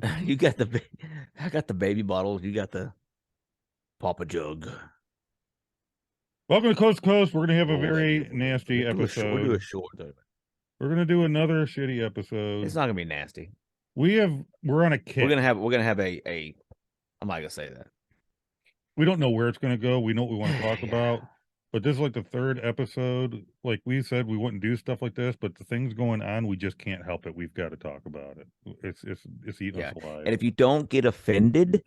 lady. You got I got the baby bottles. You got the Papa Jug. Welcome to Coast to Coast. We're gonna have a Roll that very bit. nasty We'll do a episode. short. We're gonna do another shitty It's episode. not gonna be nasty. We're on a kick. We're gonna have a. I'm not gonna say that. We don't know where it's gonna go. We know what we want to talk Yeah. about, but this is like the third episode. Like we said, we wouldn't do stuff like this, but the things going on, we just can't help it. We've got to talk about it. It's eating us alive. And if you don't get offended,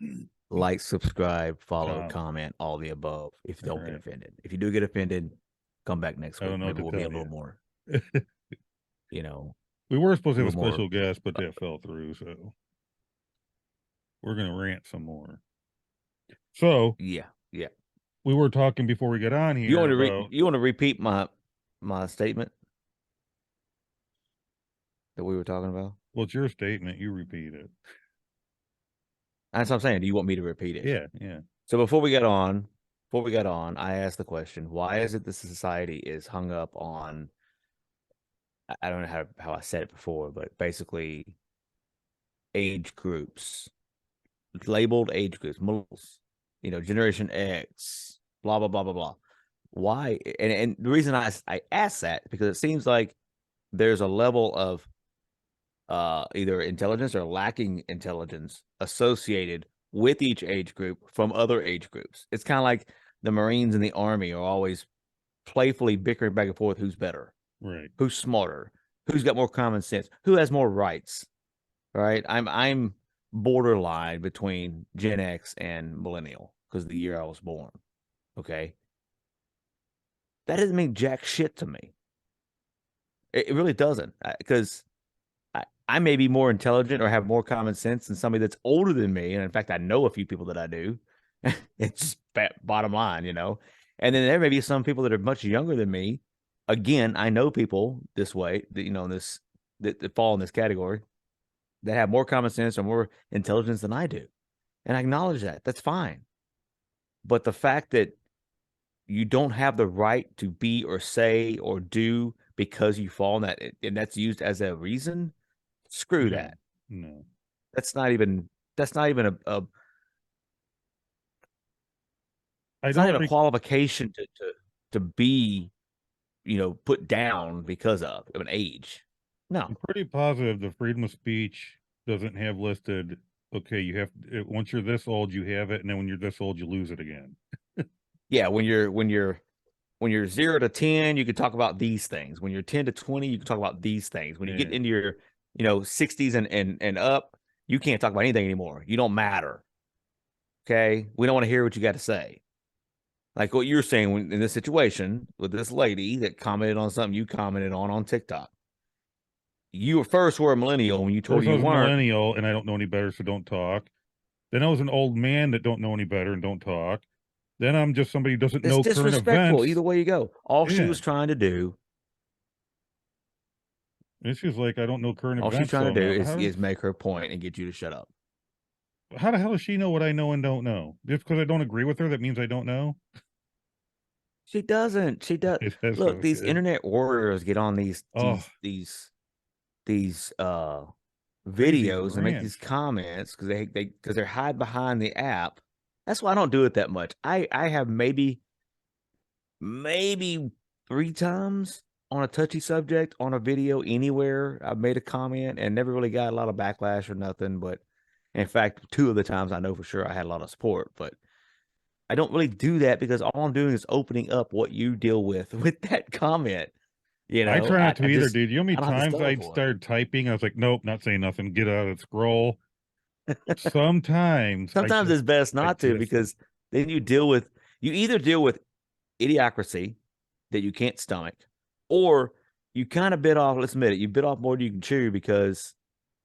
like, subscribe, follow, Tom, comment, all the above. If you don't get right. offended, if you do get offended, come back next I week. don't know Maybe what we'll to be a tell little more, you know, We were supposed a to have a little more. special guest, but that fell through. So we're gonna rant some more. So Yeah. we were talking before we get on here about. You want to repeat my statement that we were talking about? Well, it's your statement. You repeat it. That's what I'm saying. Do you want me to repeat it? Yeah. So before we got on, I asked the question: why is it the society is hung up on? I don't know how I said it before, but basically, age groups, labeled age groups, millennials, Generation X, blah blah blah blah blah. Why? And the reason I asked that because it seems like there's a level of either intelligence or lacking intelligence associated with each age group from other age groups. It's kind of like the Marines and the Army are always playfully bickering back and forth who's better, Right. who's smarter, who's got more common sense, who has more rights. Right? I'm borderline between Gen X and millennial because of the year I was born. Okay. That doesn't mean jack shit to me. It really doesn't. Because I may be more intelligent or have more common sense than somebody that's older than me. And in fact, I know a few people that I do. It's bottom line, And then there may be some people that are much younger than me. Again, I know people this way, that fall in this category that have more common sense or more intelligence than I do. And I acknowledge that. That's fine. But the fact that you don't have the right to be or say or do because you fall in that, and that's used as a reason, screw that. No. That's not even a I it's not even don't. a qualification to be, put down because of an age. No. I'm pretty positive the freedom of speech doesn't have listed. Okay, you have once you're this old, you have it, and then when you're this old, you lose it again. Yeah, when you're 0 to 10, you can talk about these things. When you're 10 to 20, you can talk about these things. When you get into your, 60s and up, you can't talk about anything anymore. You don't matter. Okay? We don't want to hear what you got to say. Like what you're saying in this situation with this lady that commented on something you commented on TikTok. You first were a millennial when you told First, her I you was a weren't. millennial, and I don't know any better, so don't talk. Then I was an old man that don't know any better and don't talk. Then I'm just somebody who doesn't It's know current disrespectful events. either way you go. All she Yeah. was trying to do, It's just like I don't know current all she's events, trying so to I'm do not. is make her point and get you to shut up. How the hell does she know what I know and don't know? Just because I don't agree with her, that means I don't know? She doesn't. She does. That's Look, these okay. internet warriors get on these Oh, these crazy videos and make these ranch. comments because they're hide behind the app. That's why I don't do it that much. I have maybe 3 times on a touchy subject on a video anywhere. I've made a comment and never really got a lot of backlash or nothing. But in fact, 2 of the times I know for sure I had a lot of support. But I don't really do that because all I'm doing is opening up what you deal with that comment. I try not to I either, just dude. You know how many I don't have the times stomach I'd for it. start typing? I was like, nope, not saying nothing. Get out of the scroll. Sometimes Sometimes it's best I not to just, because then you either deal with idiocracy that you can't stomach, or you kind of bit off, let's admit it, you bit off more than you can chew because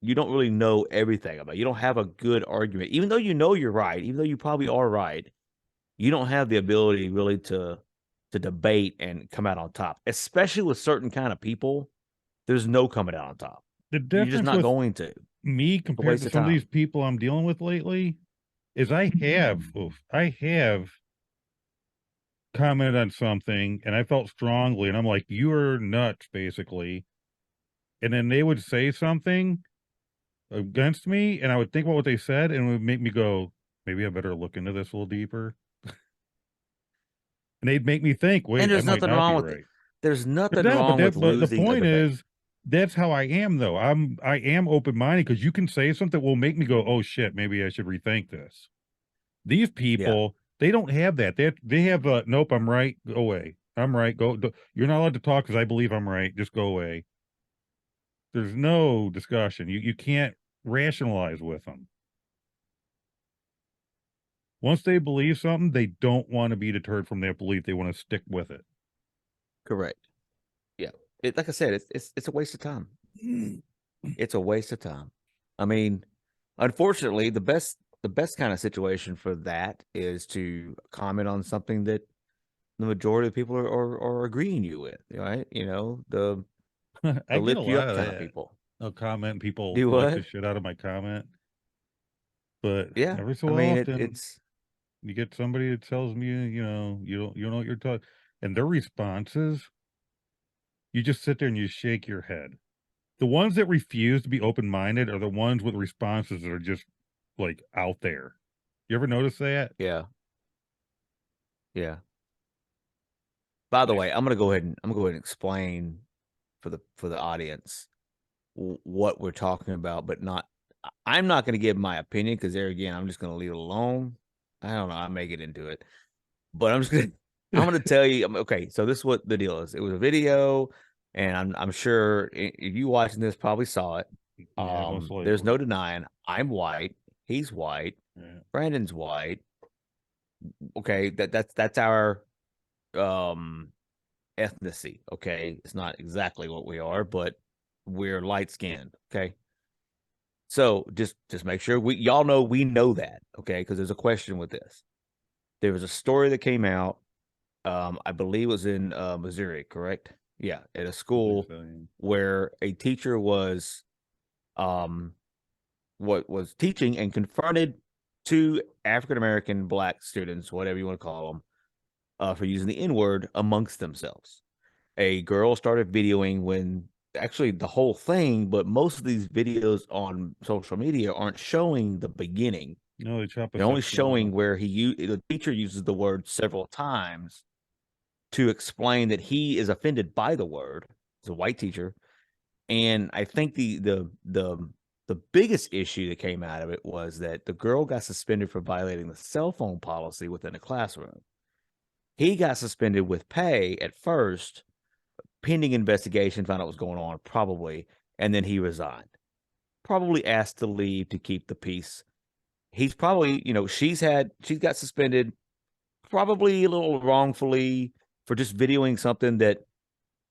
you don't really know everything about it. You don't have a good argument. Even though you know you're right, even though you probably are right, you don't have the ability really to debate and come out on top, especially with certain kind of people. There's no coming out on top. the You're just difference not with going to. It's me a compared waste to of some of time. these people I'm dealing with lately is I have commented on something and I felt strongly and I'm like, you're nuts, basically. And then they would say something against me, and I would think about what they said, and it would make me go, maybe I better look into this a little deeper. And they'd make me think, And wait, that there's might nothing not wrong be with it. right. There's nothing No, wrong with but the losing a point debate. is, that's how I am though. I am open minded because you can say something that will make me go, oh shit, maybe I should rethink this. These Yeah, people, they don't have that. They have nope, I'm right. Go away. I'm right. You're not allowed to talk because I believe I'm right. Just go away. There's no discussion. You can't rationalize with them. Once they believe something, they don't want to be deterred from that belief. They want to stick with it. correct. Yeah. Like I said, it's a waste of time. It's a waste of time. I mean, unfortunately, the best kind of situation for that is to comment on something that the majority of people are agreeing you with, right? I The get a lift you lot up of kind of that. people. I'll comment, people Do like the what? shit out of my comment, but Yeah. every so I mean, often it's you get somebody that tells me, you don't know what you're talking, and their responses, you just sit there and you shake your head. The ones that refuse to be open minded are the ones with responses that are just like out there. You ever notice that? yeah, yeah. By the way, I'm gonna go ahead and explain for the audience what we're talking about, but not. I'm not going to give my opinion because there again, I'm just going to leave it alone. I don't know. I may get into it, but I'm just gonna I'm gonna tell you. Okay, so this is what the deal is. It was a video, and I'm sure if you watching this probably saw it. Yeah, most There's likely. no denying I'm white. He's white. Yeah. Brandon's white. Okay, that's our um ethnicity. Okay, it's not exactly what we are, but we're light skinned. Okay, so just make sure we y'all know we know that. Okay, because there's a question with this. There was a story that came out. I believe it was in Missouri, correct? Yeah, at a I believe school so, yeah. where a teacher um what was teaching and confronted two African American black students, whatever you want to call them, for using the N word amongst themselves. A girl started videoing when actually the whole thing, but most of these videos on social media aren't showing the beginning. No, they chop a They're only section showing off. where the teacher uses the word several times to explain that he is offended by the word. He's a white teacher, and I think the biggest issue that came out of it was that the girl got suspended for violating the cell phone policy within a classroom. He got suspended with pay at first, pending investigation, found out what was going on, probably, and then he resigned. Probably asked to leave to keep the peace. He's probably, she's got suspended, probably a little wrongfully for just videoing something that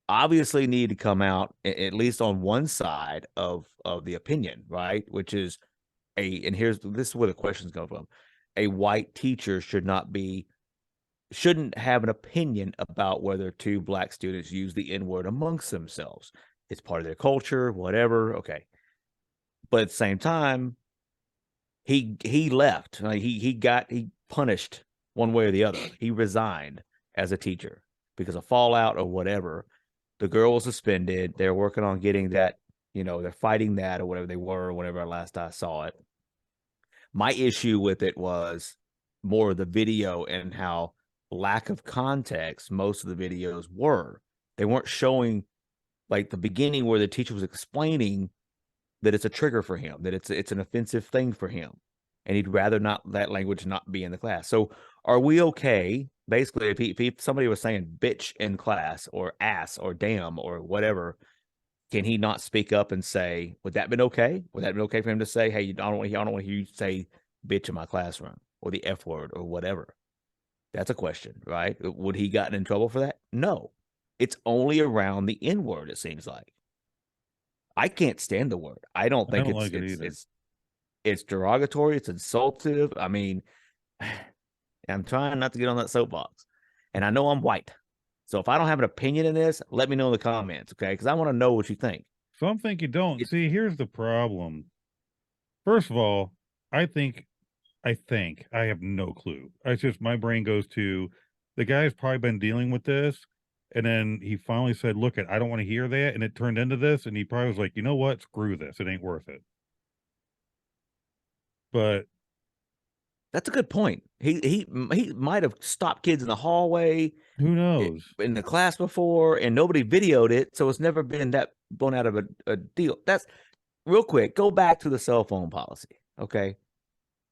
obviously needed to come out at least on one side of the opinion, right? Which is and here's this is where the questions come from. A white teacher shouldn't have an opinion about whether two black students use the N word amongst themselves. It's part of their culture, whatever. Okay. But at the same time, he left. Like he punished one way or the other. He resigned as a teacher because of fallout or whatever. The girl was suspended. They're working on getting that, they're fighting that or whatever they were, whenever last I saw it. My issue with it was more of the video and how lack of context most of the videos were. They weren't showing like the beginning where the teacher was explaining that it's a trigger for him, that it's an offensive thing for him, and he'd rather not that language not be in the class. So, are we okay? Basically, if somebody was saying "bitch" in class, or "ass," or "damn," or whatever, can he not speak up and say, "Would that been okay? Would that been okay for him to say, hey, I don't want to hear you say bitch in my classroom or the F word or whatever"? That's a question, right? Would he gotten in trouble for that? No. It's only around the N word. It seems like I can't stand the word. I don't I think don't it's like it it's either. it's it's derogatory. It's insultive. I mean, I'm trying not to get on that soapbox, and I know I'm white. So if I don't have an opinion in this, let me know in the comments, okay? Because I want to know what you think. Some think you don't. It, See, here's the problem. First of all, I think I have no clue. It's just my brain goes to the guy's probably been dealing with this, and then he finally said, "Look, I don't want to hear that," and it turned into this, and he probably was like, "You know what? Screw this. It ain't worth it." But That's a good point. He might have stopped kids in the hallway who knows? in the class before, and nobody videoed it, so it's never been that blown out of a deal. That's real quick. Go back to the cell phone policy. Okay,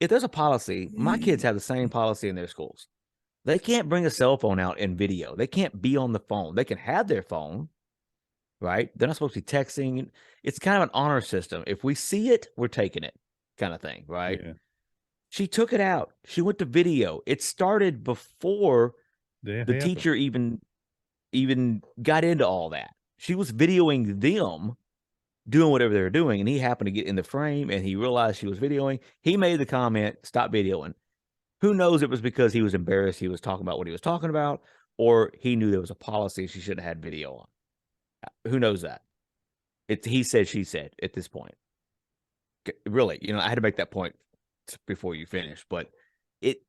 if there's a policy, my kids have the same policy in their schools. They can't bring a cell phone out and video. They can't be on the phone. They can have their phone, right? They're not supposed to be texting. It's kind of an honor system. If we see it, we're taking it, kind of thing, right? Yeah, She took it out. She went to video. It started before that the happened. teacher even got into all that. She was videoing them doing whatever they were doing, and he happened to get in the frame, and he realized she was videoing. He made the comment, "Stop videoing." Who knows? It was because he was embarrassed. He was talking about what he was talking about, or he knew there was a policy she shouldn't have had video on. Who knows that? It's he said, she said at this point. Really, I had to make that point before you finish, but it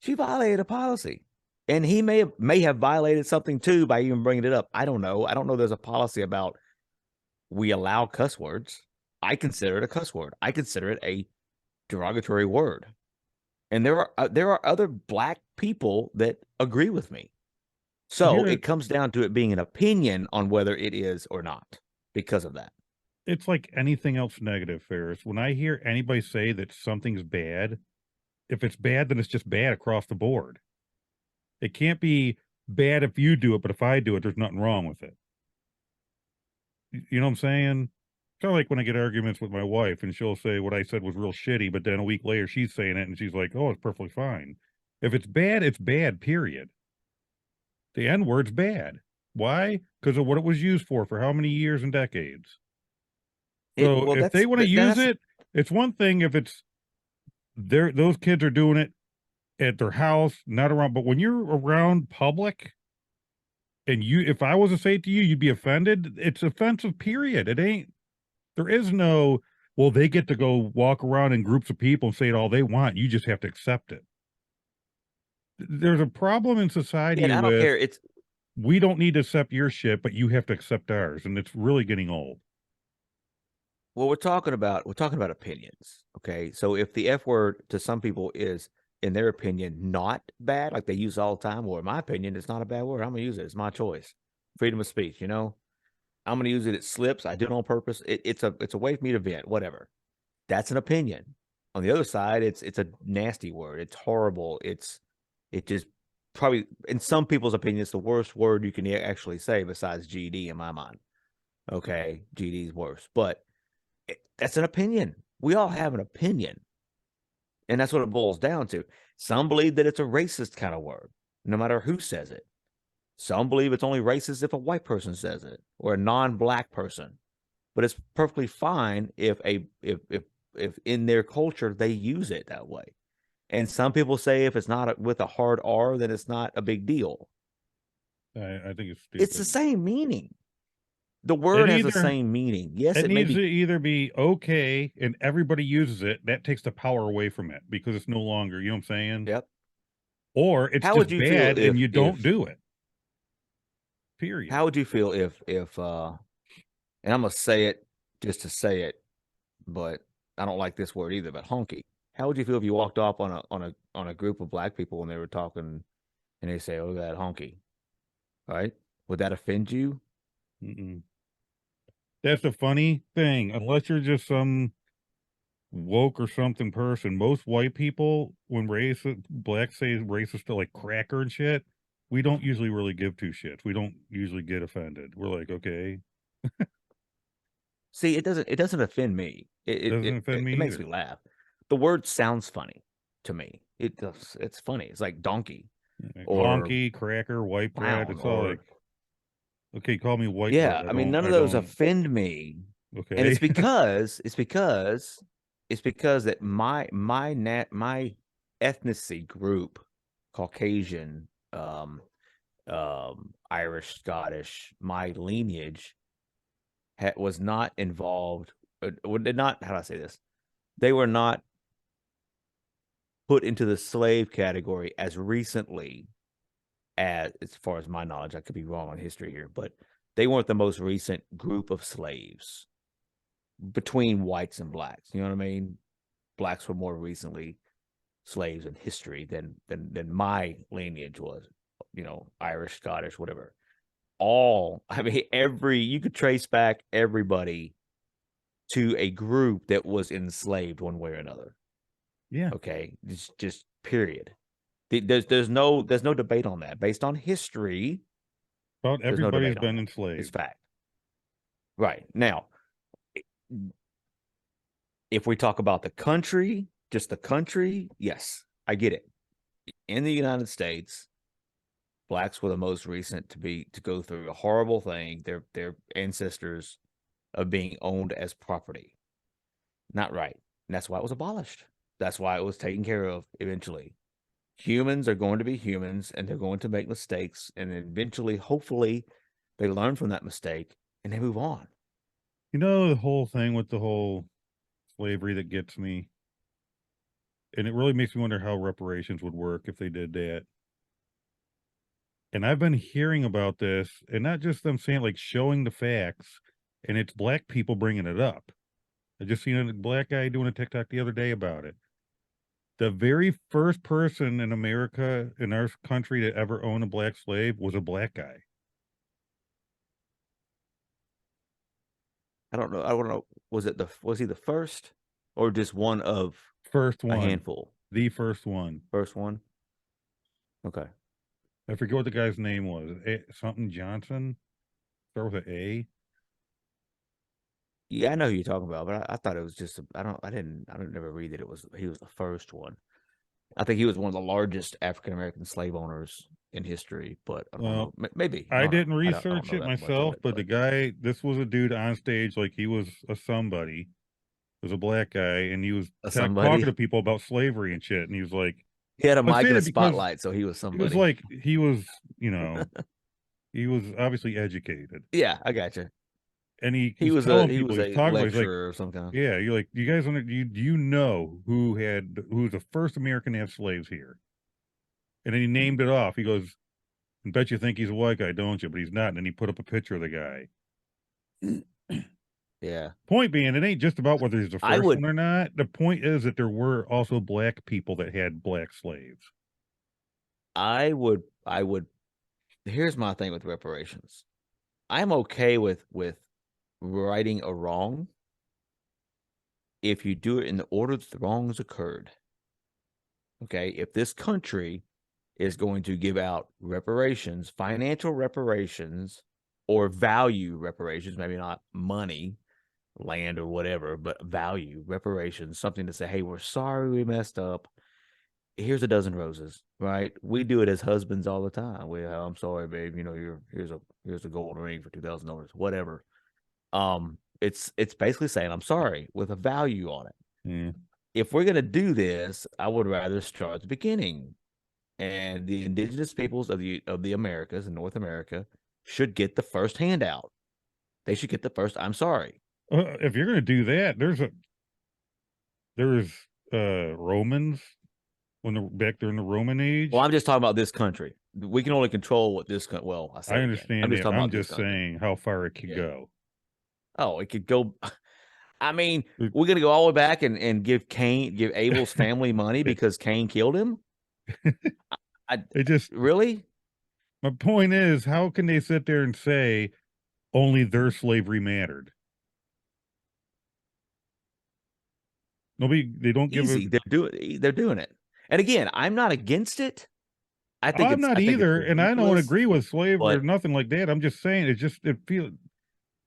she violated a policy. And he may have violated something too by even bringing it up. I don't know. I don't know there's a policy about we allow cuss words. I consider it a cuss word. I consider it a derogatory word. And there are other black people that agree with me. So it comes down to it being an opinion on whether it is or not because of that. It's like anything else negative, Ferris. When I hear anybody say that something's bad, if it's bad, then it's just bad across the board. It can't be bad if you do it, but if I do it, there's nothing wrong with it. You know what I'm saying? Kind of like when I get arguments with my wife and she'll say what I said was real shitty, but then a week later she's saying it and she's like, oh, it's perfectly fine. If it's bad, period. The N word's bad. Why? Because of what it was used for how many years and decades. So Well, if they want to use that's it, it's one thing if it's those kids are doing it at their house, not around, but when you're around public and if I was to say it to you, you'd be offended. It's offensive, period. It ain't, there is no, well, they get to go walk around in groups of people and say it all they want. You just have to accept it. There's a problem in society and I don't with, care. It's we don't need to accept your shit, but you have to accept ours. And it's really getting old. well, we're talking about opinions. Okay. So if the F word to some people is, in their opinion, not bad, like they use all the time, or in my opinion, it's not a bad word. I'm gonna use it. It's my choice. Freedom of speech, I'm gonna use it. It slips. I did it on purpose. It's a way for me to vent, whatever. That's an opinion. On the other side, it's a nasty word. It's horrible. It just probably in some people's opinion, it's the worst word you can actually say besides GD in my mind. Okay, GD is worse, but that's an opinion. We all have an opinion. And that's what it boils down to. Some believe that it's a racist kind of word, no matter who says it. Some believe it's only racist if a white person says it or a non-black person. But it's perfectly fine if in their culture they use it that way. And some people say if it's not with a hard R, then it's not a big deal. I think it's stupid. It's the same meaning. The word has the same meaning. Yes, it it may needs to be. either be okay and everybody uses it. That takes the power away from it because it's no longer, you know what I'm saying? Yep. Or it's How would just you feel bad and you don't if do it. Period. how would you feel if and I'm gonna say it just to say it, but I don't like this word either, but honky. How would you feel if you walked up on a group of black people and they were talking and they say, "Oh, that honky," right? Would that offend you? Mm-mm. That's the funny thing. Unless you're just some woke or something person, most white people, when racist blacks say racist to like cracker and shit, we don't usually really give two shits. We don't usually get offended. We're like, okay, See, it doesn't offend me. It doesn't it offend it, it me makes either. me laugh. The word sounds funny to me. It does. It's funny. It's like donkey Like, or honky, cracker, white bread. clown It's all or like, okay, call me white bread. yeah. I mean, none of I those don't, offend me, and okay. it's because that my ethnicity group, Caucasian, Irish, Scottish, my lineage was not involved. Did not. How do I say this? They were not put into the slave category as recently as far as my knowledge. I could be wrong on history here, but they weren't the most recent group of slaves between whites and blacks. You know what I mean? blacks were more recently slaves in history than my lineage was, Irish, Scottish, whatever. I mean, you could trace back everybody to a group that was enslaved one way or another. Yeah. Okay, just period. There's no debate on that. Based on history, About there's no everybody's debate on been that. It's enslaved. fact. Right. Now, if we talk about the country, just the country, yes, I get it. In the United States, blacks were the most recent to go through a horrible thing. Their ancestors of being owned as property. Not right. And that's why it was abolished. That's why it was taken care of eventually. Humans are going to be humans and they're going to make mistakes. And eventually, hopefully, they learn from that mistake and they move on. You know, the whole thing with the whole slavery that gets me, and it really makes me wonder how reparations would work if they did that. And I've been hearing about this, and not just them saying, like, showing the facts, and it's black people bringing it up. I just seen a black guy doing a TikTok the other day about it. The very first person in America, in our country, to ever own a black slave was a black guy. I don't know. I don't know. Was he the first or just one of First a one. handful? The first one. First one. Okay. I forget what the guy's name was. Something Johnson? Start with an A? Yeah, I know who you're talking about, but I thought it was just I didn't never read that he was the first one. I think he was one of the largest African American slave owners in history, but I don't know. Well, Maybe I I don't know. didn't I don't research know it that much of myself, it, but the but guy, this was a dude on stage, like he was a somebody, was a black guy, and he was talking somebody to people about slavery and shit. And he was like, he had a I mic say and a that because spotlight, so he was he was somebody. like, you know, he was obviously educated. Yeah, I got you. And he's telling He people, was he's a talking about, he's like, lecturer of some kind. yeah, you're like, you guys, do you know who's the first American to have slaves here? And then he named it off. He goes, I bet you think he's a white guy, don't you? But he's not. And then he put up a picture of the guy. Yeah, Point being, it ain't just about whether he's the I first one would or not. The point is that there were also black people that had black slaves. I would. Here's my thing with reparations. I'm okay with righting a wrong if you do it in the order that the wrongs occurred. Okay, if this country is going to give out reparations, financial reparations, or value reparations, maybe not money, land, or whatever, but value reparations, something to say, hey, we're sorry we messed up. Here's a dozen roses, right? We do it as husbands all the time. I'm sorry, babe. Here's a gold ring for $2,000, whatever. It's basically saying I'm sorry with a value on it. Yeah. If we're gonna do this, I would rather start at the beginning. And the indigenous peoples of the Americas and North America should get the first handout. They should get the first I'm sorry. If you're gonna do that, there's Romans when they're back there in the Roman Well, age. I'm just talking about this country. We can only control what this well, I I say we can. I'm understand just that. talking I'm about this just country. saying how far it could Yeah. go. Oh, it could go. I mean, we're gonna go all the way back and give Abel's family money because Cain killed him. It just Really? My point is, how can they sit there and say only their slavery mattered? Nobody, they don't give a. Easy. They're doing it. And again, I'm not against it. I'm not I think it's either, and I don't ridiculous. agree with slavery or But nothing like that. I'm just saying, it feels.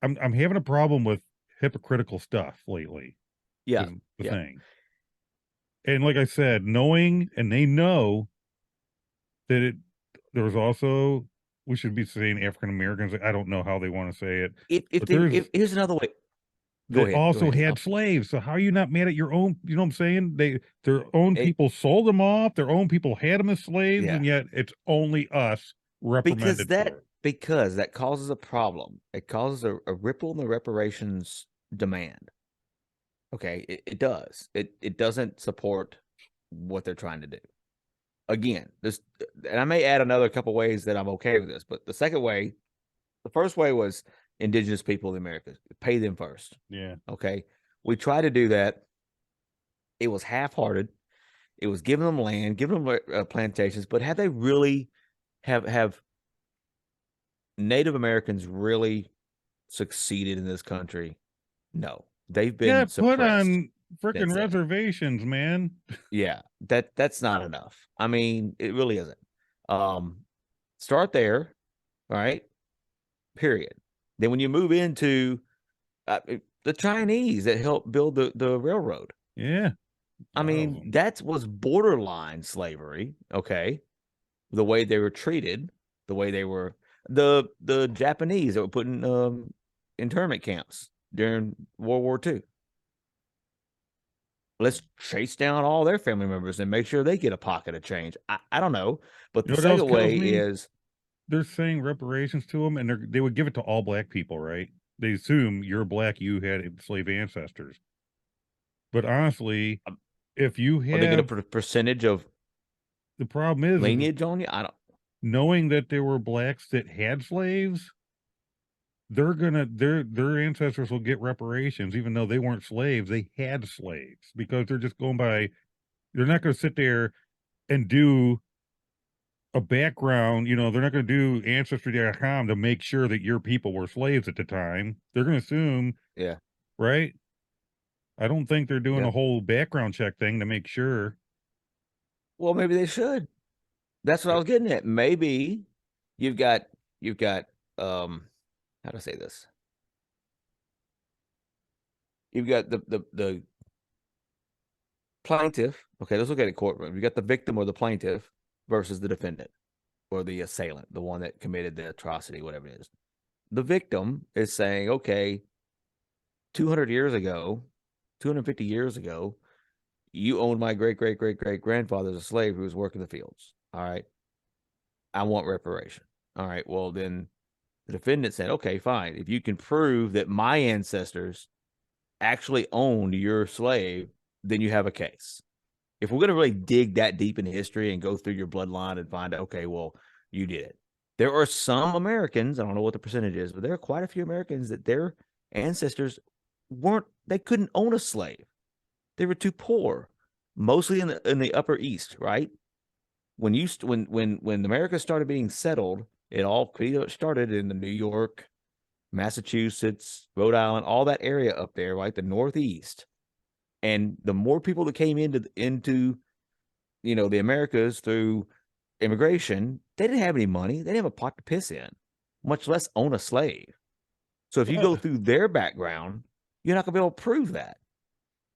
I'm having a problem with hypocritical stuff lately. yeah, Is the yeah. thing. And like I said, knowing and they know that there was also, we should be saying African Americans. I don't know how they want to say it, but If here's another way. Go that ahead. Go also ahead. had slaves. So how are you not mad at your own? You know what I'm saying? Their own It, people sold them off. Their own people had them as slaves, yeah. and yet it's only us reprimanded for it. Because that causes a problem. It causes a ripple in the reparations demand. Okay, it does. It doesn't support what they're trying to do. Again, this, and I may add another couple ways that I'm okay with this, but the first way was indigenous people of the Americas. Pay them first. Yeah. Okay. We try to do that. it was half-hearted. It was giving them land, giving them plantations, but have they really have Native Americans really succeeded in this country? No, they've Yeah, been put suppressed on freaking since then. reservations, man. Yeah, that's not enough. I mean, it really isn't. Start there, right? Period. Then when you move into the Chinese that helped build the railroad, Yeah, a I lot of mean, them. that was borderline slavery. Okay, the way they were treated, the way they were the Japanese that were put in internment camps during World War II. Let's chase down all their family members and make sure they get a pocket of change. I don't know, but You the know what else second kills way me? is They're saying reparations to them, and they would give it to all black people, right? They assume you're black, you had enslaved ancestors. But honestly, um, if you are they going to have put a percentage of the problem is lineage on you? I don't. knowing that there were blacks that had slaves, their ancestors will get reparations, even though they weren't slaves. They had slaves because they're just going by. They're not going to sit there and do a background, they're not going to do ancestry.com to make sure that your people were slaves at the time. They're going to assume, Yeah. right? I don't think they're doing a Yep. whole background check thing to make sure. Well, maybe they should. That's what I was getting at. Maybe you've got you've got how to say this? You've got the plaintiff. Okay, let's look at it courtroom. You got the victim or the plaintiff versus the defendant or the assailant, the one that committed the atrocity, whatever it is. The victim is saying, okay, 200 years ago, 250 years ago, you owned my great great great great grandfather as a slave who was working the fields. All right, I want reparation. All right, well then the defendant said, okay, fine. If you can prove that my ancestors actually owned your slave, then you have a case. If we're going to really dig that deep into history and go through your bloodline and find out, okay, well, you did it. There are some Americans, I don't know what the percentage is, but there are quite a few Americans that their ancestors they couldn't own a slave. They were too poor, mostly in the Upper East, right? When America started being settled, it all pretty much started in the New York, Massachusetts, Rhode Island, all that area up there, right? The Northeast. And the more people that came into the Americas through immigration, they didn't have any money. They didn't have a pot to piss in, much less own a slave. So if you But go through their background, you're not gonna be able to prove that.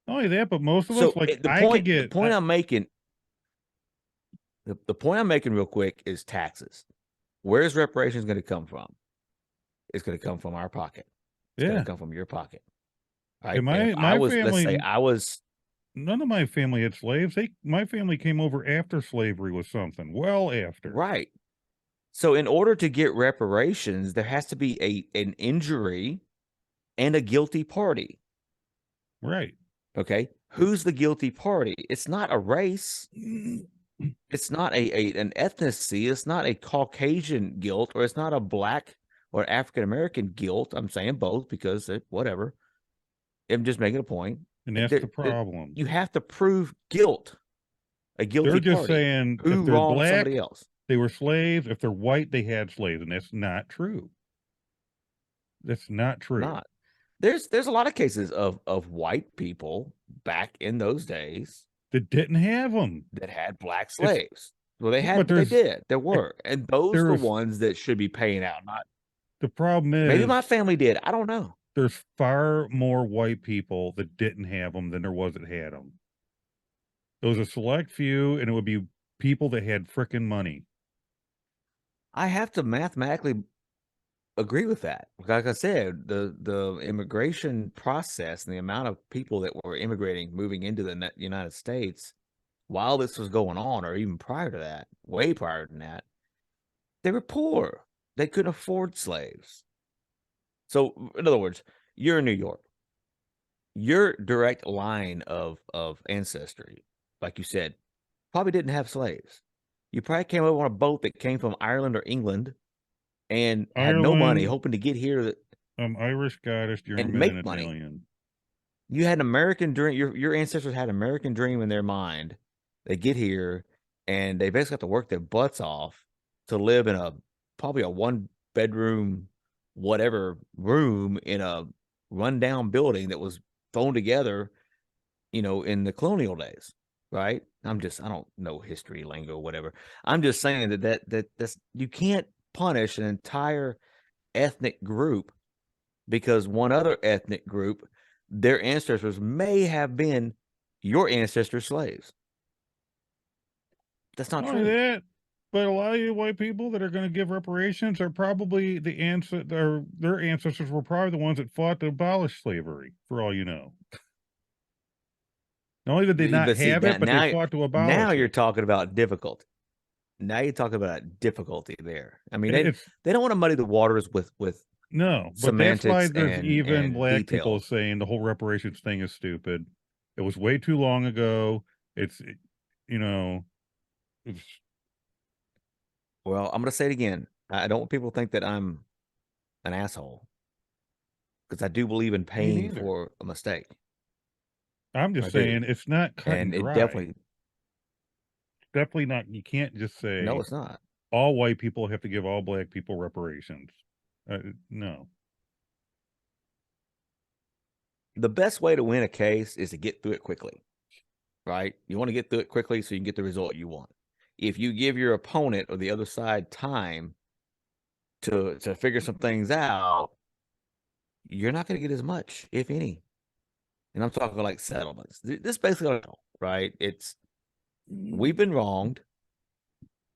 not only that, but most of us, So like, the I could point the get, point I'm making the point I'm making real quick is taxes. Where's reparations going to come from? It's going to come from our pocket. It's going to yeah. come from your pocket, right? And And if I my was, let's say family, I was none of my family had slaves. My family came over after slavery was something, well after. right. So in order to get reparations, there has to be an injury and a guilty party. Right. Okay. Who's the guilty party? It's not a race. It's not an ethnicity. It's not a Caucasian guilt, or it's not a black or African American guilt. I'm saying both because whatever. I'm just making a point. And that's the problem. You have to prove guilt, a They're guilty just party saying if who they're wronged somebody black, else. they were slaves. If they're white, they had slaves. And that's not true. That's not true. Not. There's a lot of cases of white people back in those days That didn't have them. that had black It's, slaves. Well, they but had, they did. There it, were, and those are the there's, ones that should be paying out. Not the problem maybe is my family did. I don't know. there's far more white people that didn't have them than there was that had them. It was a select few, and it would be people that had frickin' money. I have to mathematically agree with that. Like I said, the immigration process and the amount of people that were immigrating, moving into the United States while this was going on, or even prior to that, way prior than that, they were poor. They couldn't afford slaves. So, in other words, you're in New York. Your direct line of ancestry, like you said, probably didn't have slaves. You probably came over on a boat that came from Ireland or England and had no money, Ireland, hoping to get here Irish, Scottish, and German, and make money. Italian. You had an American dream. Your ancestors had an American dream in their mind. They get here and they basically have to work their butts off to live in a probably a 1 bedroom, whatever room in a rundown building that was thrown together, in the colonial days. Right. I don't know history lingo, whatever. I'm just saying that's you can't punish an entire ethnic group because one other ethnic group, their ancestors may have been your ancestors' slaves. That's not Not only true. that, but a lot of you white people that are going to give reparations are probably their ancestors were probably the ones that fought to abolish slavery. For all you know, not only did they not But see have it, that but they fought to now abolish you're it. talking about difficulty. Now you're talking about difficulty there. I mean, It's they don't want to muddy the waters with no, but that's why semantics there's even and black people detail. saying the whole reparations thing is stupid. It was way too long ago. It's, you know, it's Well, I'm going to say it again. I don't want people to think that I'm an asshole because I do believe in me paying neither. for a mistake. I'm I just do. saying it's not cut and And it dry. definitely, Definitely not. You can't just no, say it's not. all white people have to give all black people reparations. No. The best way to win a case is to get through it quickly, right? You want to get through it quickly so you can get the result you want. If you give your opponent or the other side time to figure some things out, you're not going to get as much, if any. And I'm talking like settlements. This basically, right? It's we've been wronged.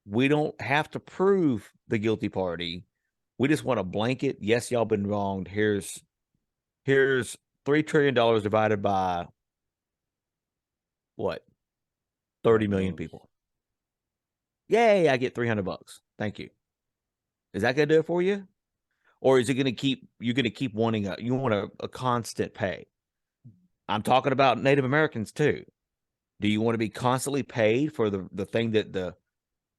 We don't have to prove the guilty party. We just want a blanket. Yes, y'all been wronged. Here's $3 trillion divided by what? 30 God million knows. people. Yay, I get $300. Thank you. Is that gonna do it for you? Or is it gonna keep you're gonna keep wanting you want a constant pay? I'm talking about Native Americans too. Do you want to be constantly paid for the thing that the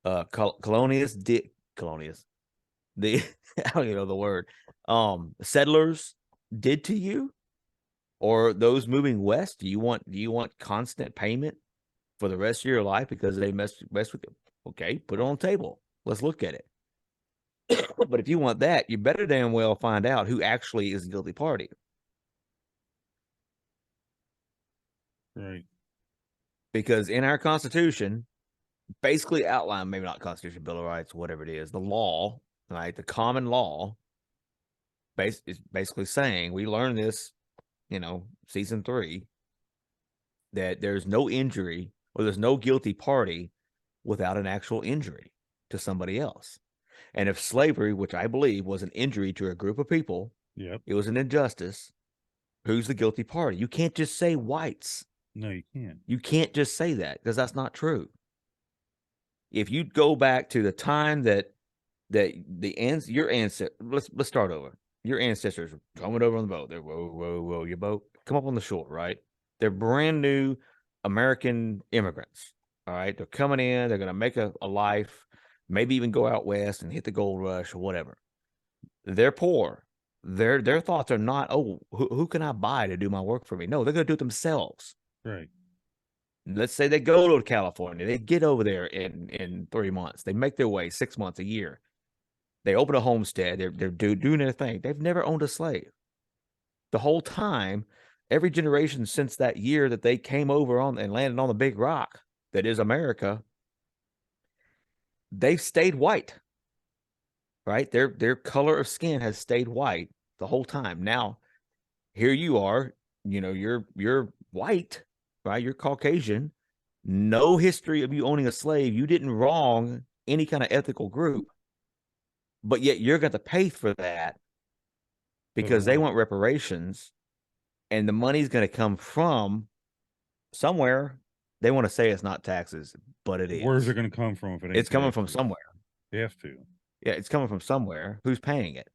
colonialists the I don't even know the word settlers did to you, or those moving west? Do you want constant payment for the rest of your life because they mess with you? Okay, put it on the table. Let's look at it. But if you want that, you better damn well find out who actually is the guilty party. Right. Because in our Constitution, basically outlined, maybe not Constitution, Bill of Rights, whatever it is, the law, right? The common law is basically saying, we learned this, season 3, that there's no injury or there's no guilty party without an actual injury to somebody else. And if slavery, which I believe was an injury to a group of people, Yep. it was an injustice, who's the guilty party? You can't just say whites. No, you can't. You can't just say that because that's not true. If you go back to the time that your ancestors, let's start over. Your ancestors were coming over on the boat. They're whoa, your boat, come up on the shore, right? They're brand new American immigrants. All right. They're coming in, they're gonna make a life, maybe even go out west and hit the gold rush or whatever. They're poor. Their thoughts are not, oh, who can I buy to do my work for me? No, they're gonna do it themselves. Right. Let's say they go to California, they get over there in 3 months, they make their way 6 months, a year. They open a homestead. They're doing their thing. They've never owned a slave. The whole time, every generation since that year that they came over on and landed on the big rock that is America, they've stayed white. Right? Their color of skin has stayed white the whole time. Now, here you are, you're white, right? You're Caucasian. No history of you owning a slave. You didn't wrong any kind of ethical group, but yet you're going to pay for that because Doesn't they work. want reparations, and the money's going to come from somewhere. They want to say it's not taxes, but it Where's it is. going to come from if it ain't It's coming from taxes? somewhere. They have to. Yeah, it's coming from somewhere. Who's paying it?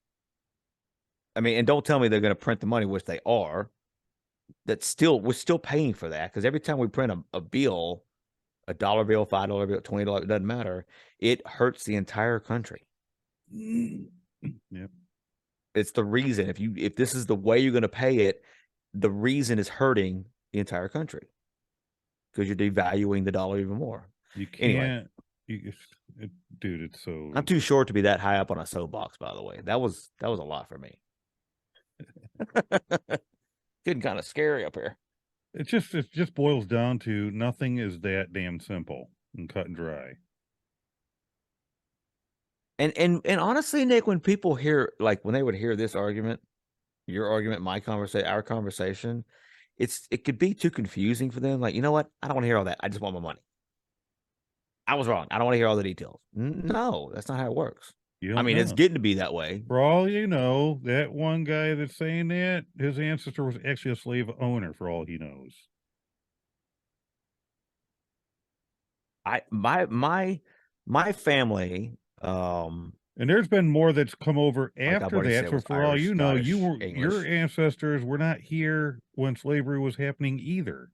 I mean, and don't tell me they're going to print the money, which they are. We're still paying for that because every time we print a bill, $1 bill, $5 bill, $20, it doesn't matter. It hurts the entire country. Yep. It's the reason if this is the way you're going to pay it, the reason is hurting the entire country because you're devaluing the dollar even more. You Anyway, can't, you, it, dude. It's so. I'm too short to be that high up on a soapbox. By the way, that was a lot for me. Getting kind of scary up here. It just boils down to nothing is that damn simple and cut and dry. And honestly, Nick, when people hear like when they would hear this argument, your argument, my conversation, our conversation, it could be too confusing for them. Like, you know what? I don't want to hear all that. I just want my money. I was wrong. I don't want to hear all the details. No, that's not how it works. You I don't mean, it's know. getting to be that way. For all you know, that one guy that's saying that, his ancestor was actually a slave owner, for all he knows. My family, And there's been more that's come over like I've after already that. said, So was for all Irish, you know, Scottish, your English. ancestors were not here when slavery was happening either.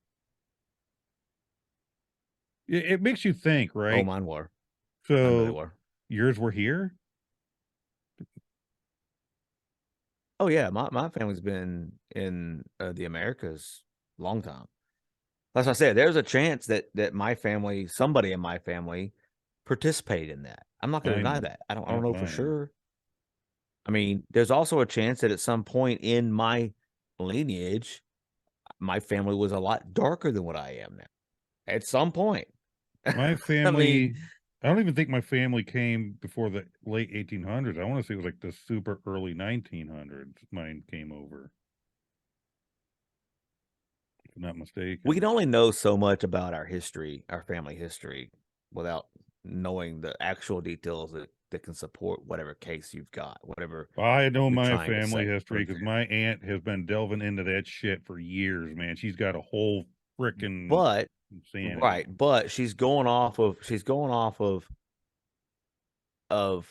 It makes you think, Oh, right? mine were. I know they So were. yours were here? Oh yeah, my family's been in the Americas a long time. That's what I said. There's a chance that my family, somebody in my family, participated in that. I'm not going to deny Mine, that. I don't not know for mine. sure. I mean, there's also a chance that at some point in my lineage, my family was a lot darker than what I am now. At some point. My I mean, family, I don't even think my family came before the late 1800s. I want to say it was like the super early 1900s. Mine came over, if I'm not we can mistaken. only know so much about our history, our family history, without knowing the actual details that can support whatever case you've got, whatever I know you're my trying to family say. For history because example. my aunt has been delving into that shit for years, man. She's got a whole freaking But insanity. right, but she's going off of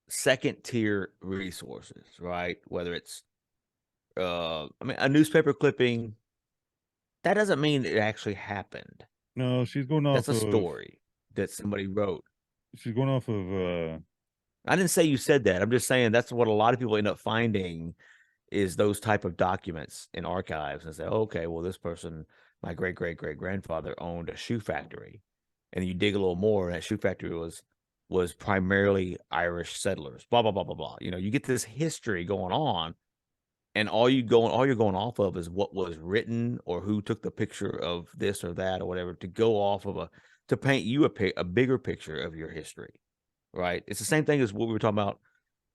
second tier resources, right? Whether it's I mean a newspaper clipping, that doesn't mean it actually happened. No, That's a story that somebody wrote. she's going off of I didn't say you said that. I'm just saying that's what a lot of people end up finding is those type of documents in archives and say, oh, okay, well, this person, my great great great grandfather owned a shoe factory, and you dig a little more, and that shoe factory was primarily Irish settlers. Blah blah blah blah blah. You know, you get this history going on, and all you're going off of is what was written or who took the picture of this or that or whatever to go off of to paint you a bigger picture of your history, right? It's the same thing as what we were talking about.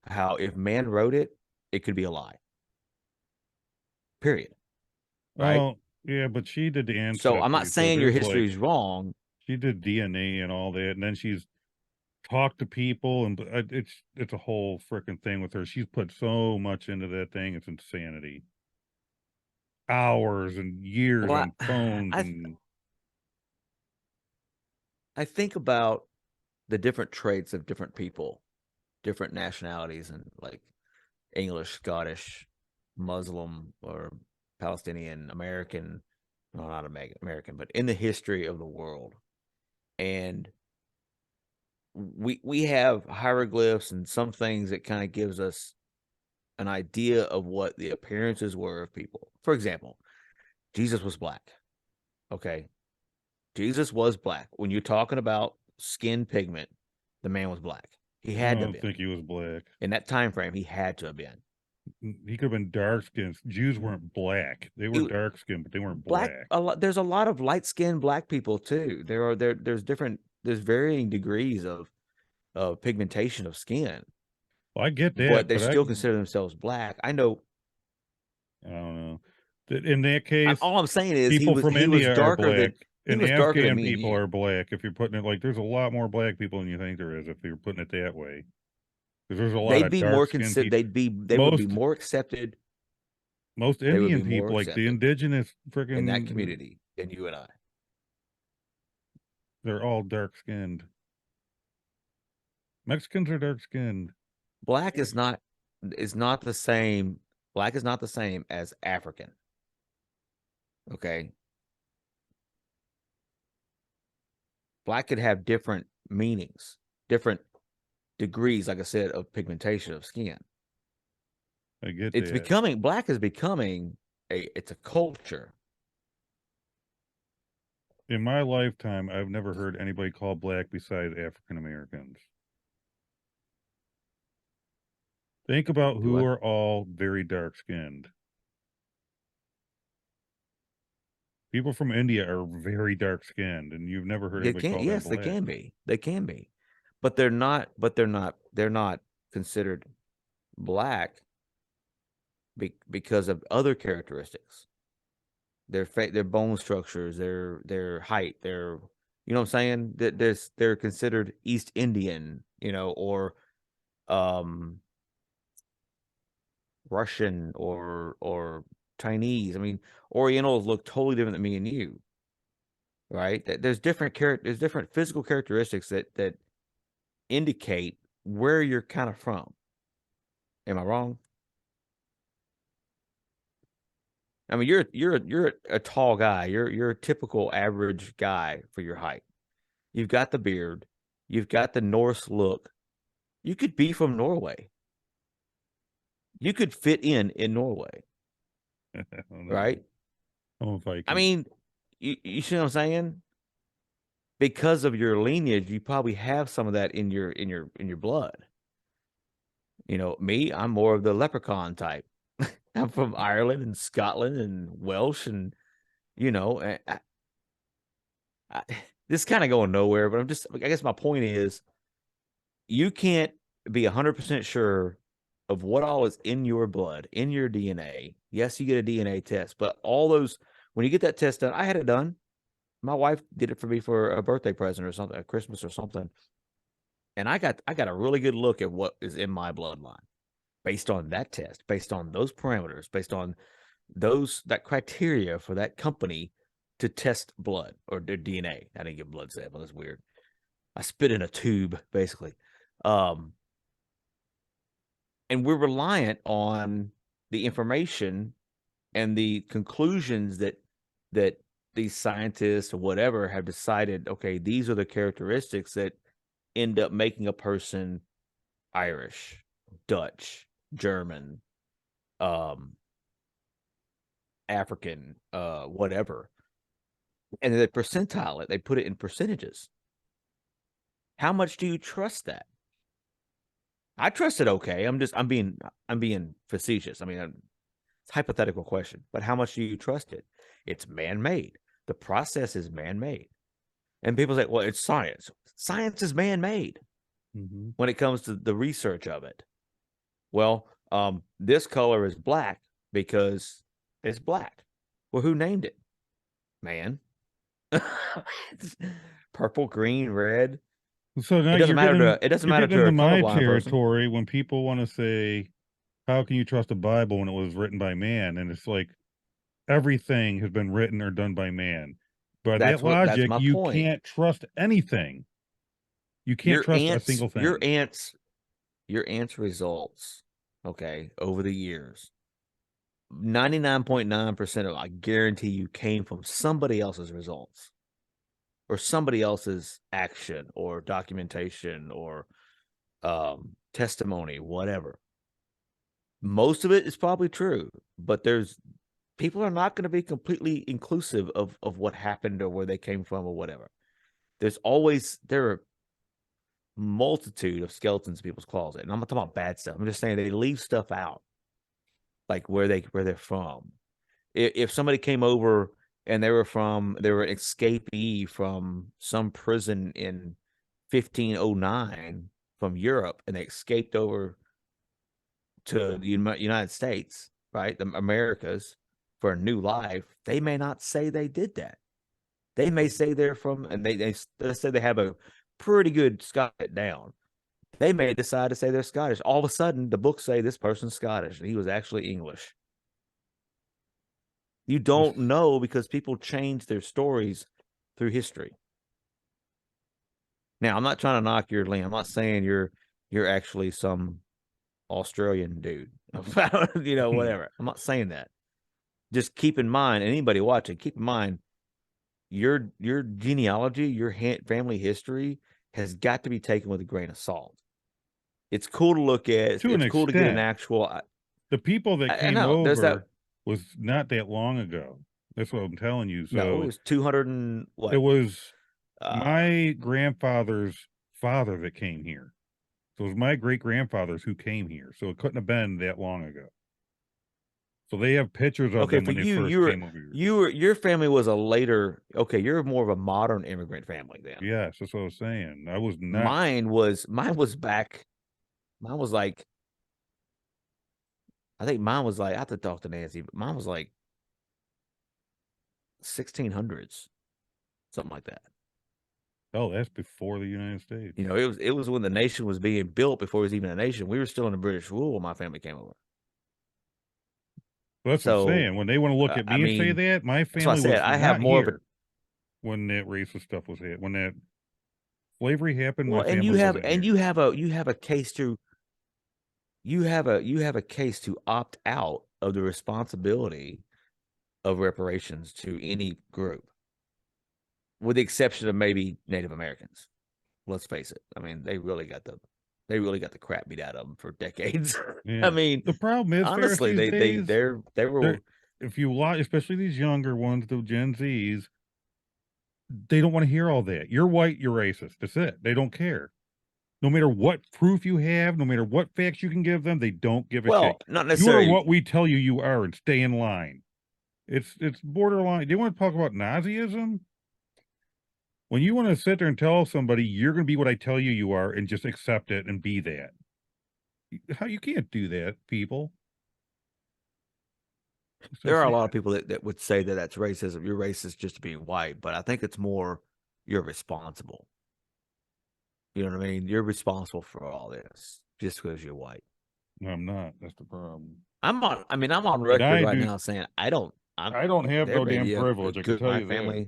How if man wrote it, it could be a lie. Period. Right. oh yeah, but she did the So I'm not ancestry, so saying your there's history like is wrong. she did DNA and all that, and then she's talked to people, and it's a whole freaking thing with her. She's put so much into that thing; it's insanity. Hours and years Well, on phones, I and I think about the different traits of different people, different nationalities, and like English, Scottish, Muslim, or Palestinian, American. No, not American, but in the history of the world, and we have hieroglyphs and some things that kind of gives us an idea of what the appearances were of people. For example, Jesus was black. Okay. Jesus was black. When you're talking about skin pigment, the man was black. He I had to have don't been. think he was black. In that time frame, he had to have been. He could have been dark skinned. Jews weren't black. They were He, dark skinned, but they weren't black black. a lot there's a lot of light skinned black people too. There's varying degrees of pigmentation of skin, Well, I get but that, they but still consider themselves black. I know. I don't know. In that case, All I'm saying is people from he was India are darker black, than and Afghan me and people you. are black. If you're putting it like, there's a lot more black people than you think there is if you're putting it that way. Because there's a lot They'd of be dark more skinned considered. people. They would be Most more accepted. most They would be Indian more people, like the accepted indigenous in that freaking, community than you and I. they're all dark skinned. Mexicans are dark skinned. Black is not the same. Black is not the same as African. Okay, black could have different meanings, different degrees, like I said, of pigmentation of skin. I get It's that. becoming black is becoming. it's a culture. In my lifetime, I've never heard anybody call black besides African Americans. Think about Do who I? are all very dark skinned. People from India are very dark skinned, and you've never heard They anybody can. call them Yes, they black. can be. They can be, but they're not. But they're not. They're not considered black because of other characteristics. Their bone structures, their height, their you know what I'm saying? That they're considered East Indian, or um Russian or Chinese. I mean, Orientals look totally different than me and you, right? There's there's different physical characteristics that indicate where you're kind of from. Am I wrong? I mean, you're a tall guy. You're a typical average guy for your height. You've got the beard. You've got the Norse look. You could be from Norway. You could fit in Norway, I don't know. right? I'm a I Viking. mean, you see what I'm saying? Because of your lineage, you probably have some of that in your blood. Me, I'm more of the leprechaun type. I'm from Ireland and Scotland and Welsh, and you know, I, this kind of going nowhere. But I guess my point is, you can't be 100% sure of what all is in your blood, in your DNA. Yes, you get a DNA test, but all those, when you get that test done, I had it done. My wife did it for me for a birthday present or something, a Christmas or something. And I got a really good look at what is in my bloodline based on that test, based on those parameters, based on that criteria for that company to test blood or their DNA. I didn't get blood sample. That's weird. I spit in a tube, basically. Um, and we're reliant on the information and the conclusions that these scientists or whatever have decided, okay, these are the characteristics that end up making a person Irish, Dutch, German, um, African, whatever. And they percentile it, they put it in percentages. How much do you trust that? I trust it okay. I'm being facetious. I mean, it's a hypothetical question, but how much do you trust it? It's man-made. The process is man-made. And people say, well, it's science. Science is man-made Mm-hmm. when it comes to the research of it. Well, this color is black because it's black. Well, who named it? Man. Purple, green, red. So now It doesn't matter to it doesn't you're matter getting to into a my colorblind person. territory when people want to say, "How can you trust the Bible when it was written by man?" And it's like everything has been written or done by man. By that That's logic, my you point. can't trust anything. You can't Your trust a aunt's single your thing. aunt's your aunt's results, okay, over the years, 99.9% of I guarantee you came from somebody else's results or somebody else's action or documentation or testimony, whatever. Most of it is probably true, but there's people are not going to be completely inclusive of what happened or where they came from or whatever. There are multitude of skeletons in people's closet, and I'm not talking about bad stuff. I'm just saying they leave stuff out, like where they're from. If somebody came over and they were an escapee from some prison in 1509 from Europe, and they escaped over to the United States, right, the Americas, for a new life, they may not say they did that. They may say they're from, and they say they have a pretty good Scottish down. They may decide to say they're Scottish. All of a sudden, the books say this person's Scottish, and he was actually English. You This, don't know because people change their stories through history. Now, I'm not trying to knock your land. I'm not saying you're actually some Australian dude, whatever. I'm not saying that. Just keep in mind, anybody watching, keep in mind your genealogy, your family history has got to be taken with a grain of salt. It's cool to look at. to an It's cool to get an extent, actual. the people that I came know there's that. over was not that long ago. That's what I'm telling you. No, it So was 200 and it what? was Uh, my grandfather's father that came here. So it was my great grandfathers who came here. So it couldn't have been that long ago. So they have pictures of okay, them for when they you, first came over here. your family was a later. Okay, you're more of a modern immigrant family then. Yes, that's what I was saying. I was not. Mine was back. Mine was like I think mine was like I have to talk to Nancy, but mine was like 1600s, something like that. Oh, that's before the United States. You know, it was when the nation was being built before it was even a nation. We were still under British rule when my family came over. Well, that's what I'm So, saying. When they want to look at I me and say mean, that, my that's why I family said was I have not more of a here when that racist stuff was hit. When that slavery happened, my well, and family wasn't here. you have a case to you have a case to opt out of the responsibility of reparations to any group, with the exception of maybe Native Americans. Let's face it. I mean, they really got the crap beat out of them for decades. I Yeah. mean, The problem is, Farris, honestly, these days, they they're were if you watch, especially these younger ones, the Gen Zs, they don't want to hear all that. You're white, you're racist. That's it. They don't care. No matter what proof you have, no matter what facts you can give them, they don't give a well, shit. not You are necessarily. what we tell you you are, and stay in line. It's borderline. Do you want to talk about Nazism? When you want to sit there and tell somebody you're going to be what I tell you you are, and just accept it and be that, how you can't do that, people. It's so There are a sad. lot of people that would say that that's racism. You're racist just to be white, but I think it's more you're responsible. You know what I mean? You're responsible for all this just because you're white. No, I'm not. That's the problem. I'm on And record right now saying I don't have there no may damn be a privilege. I can good tell my you that. family.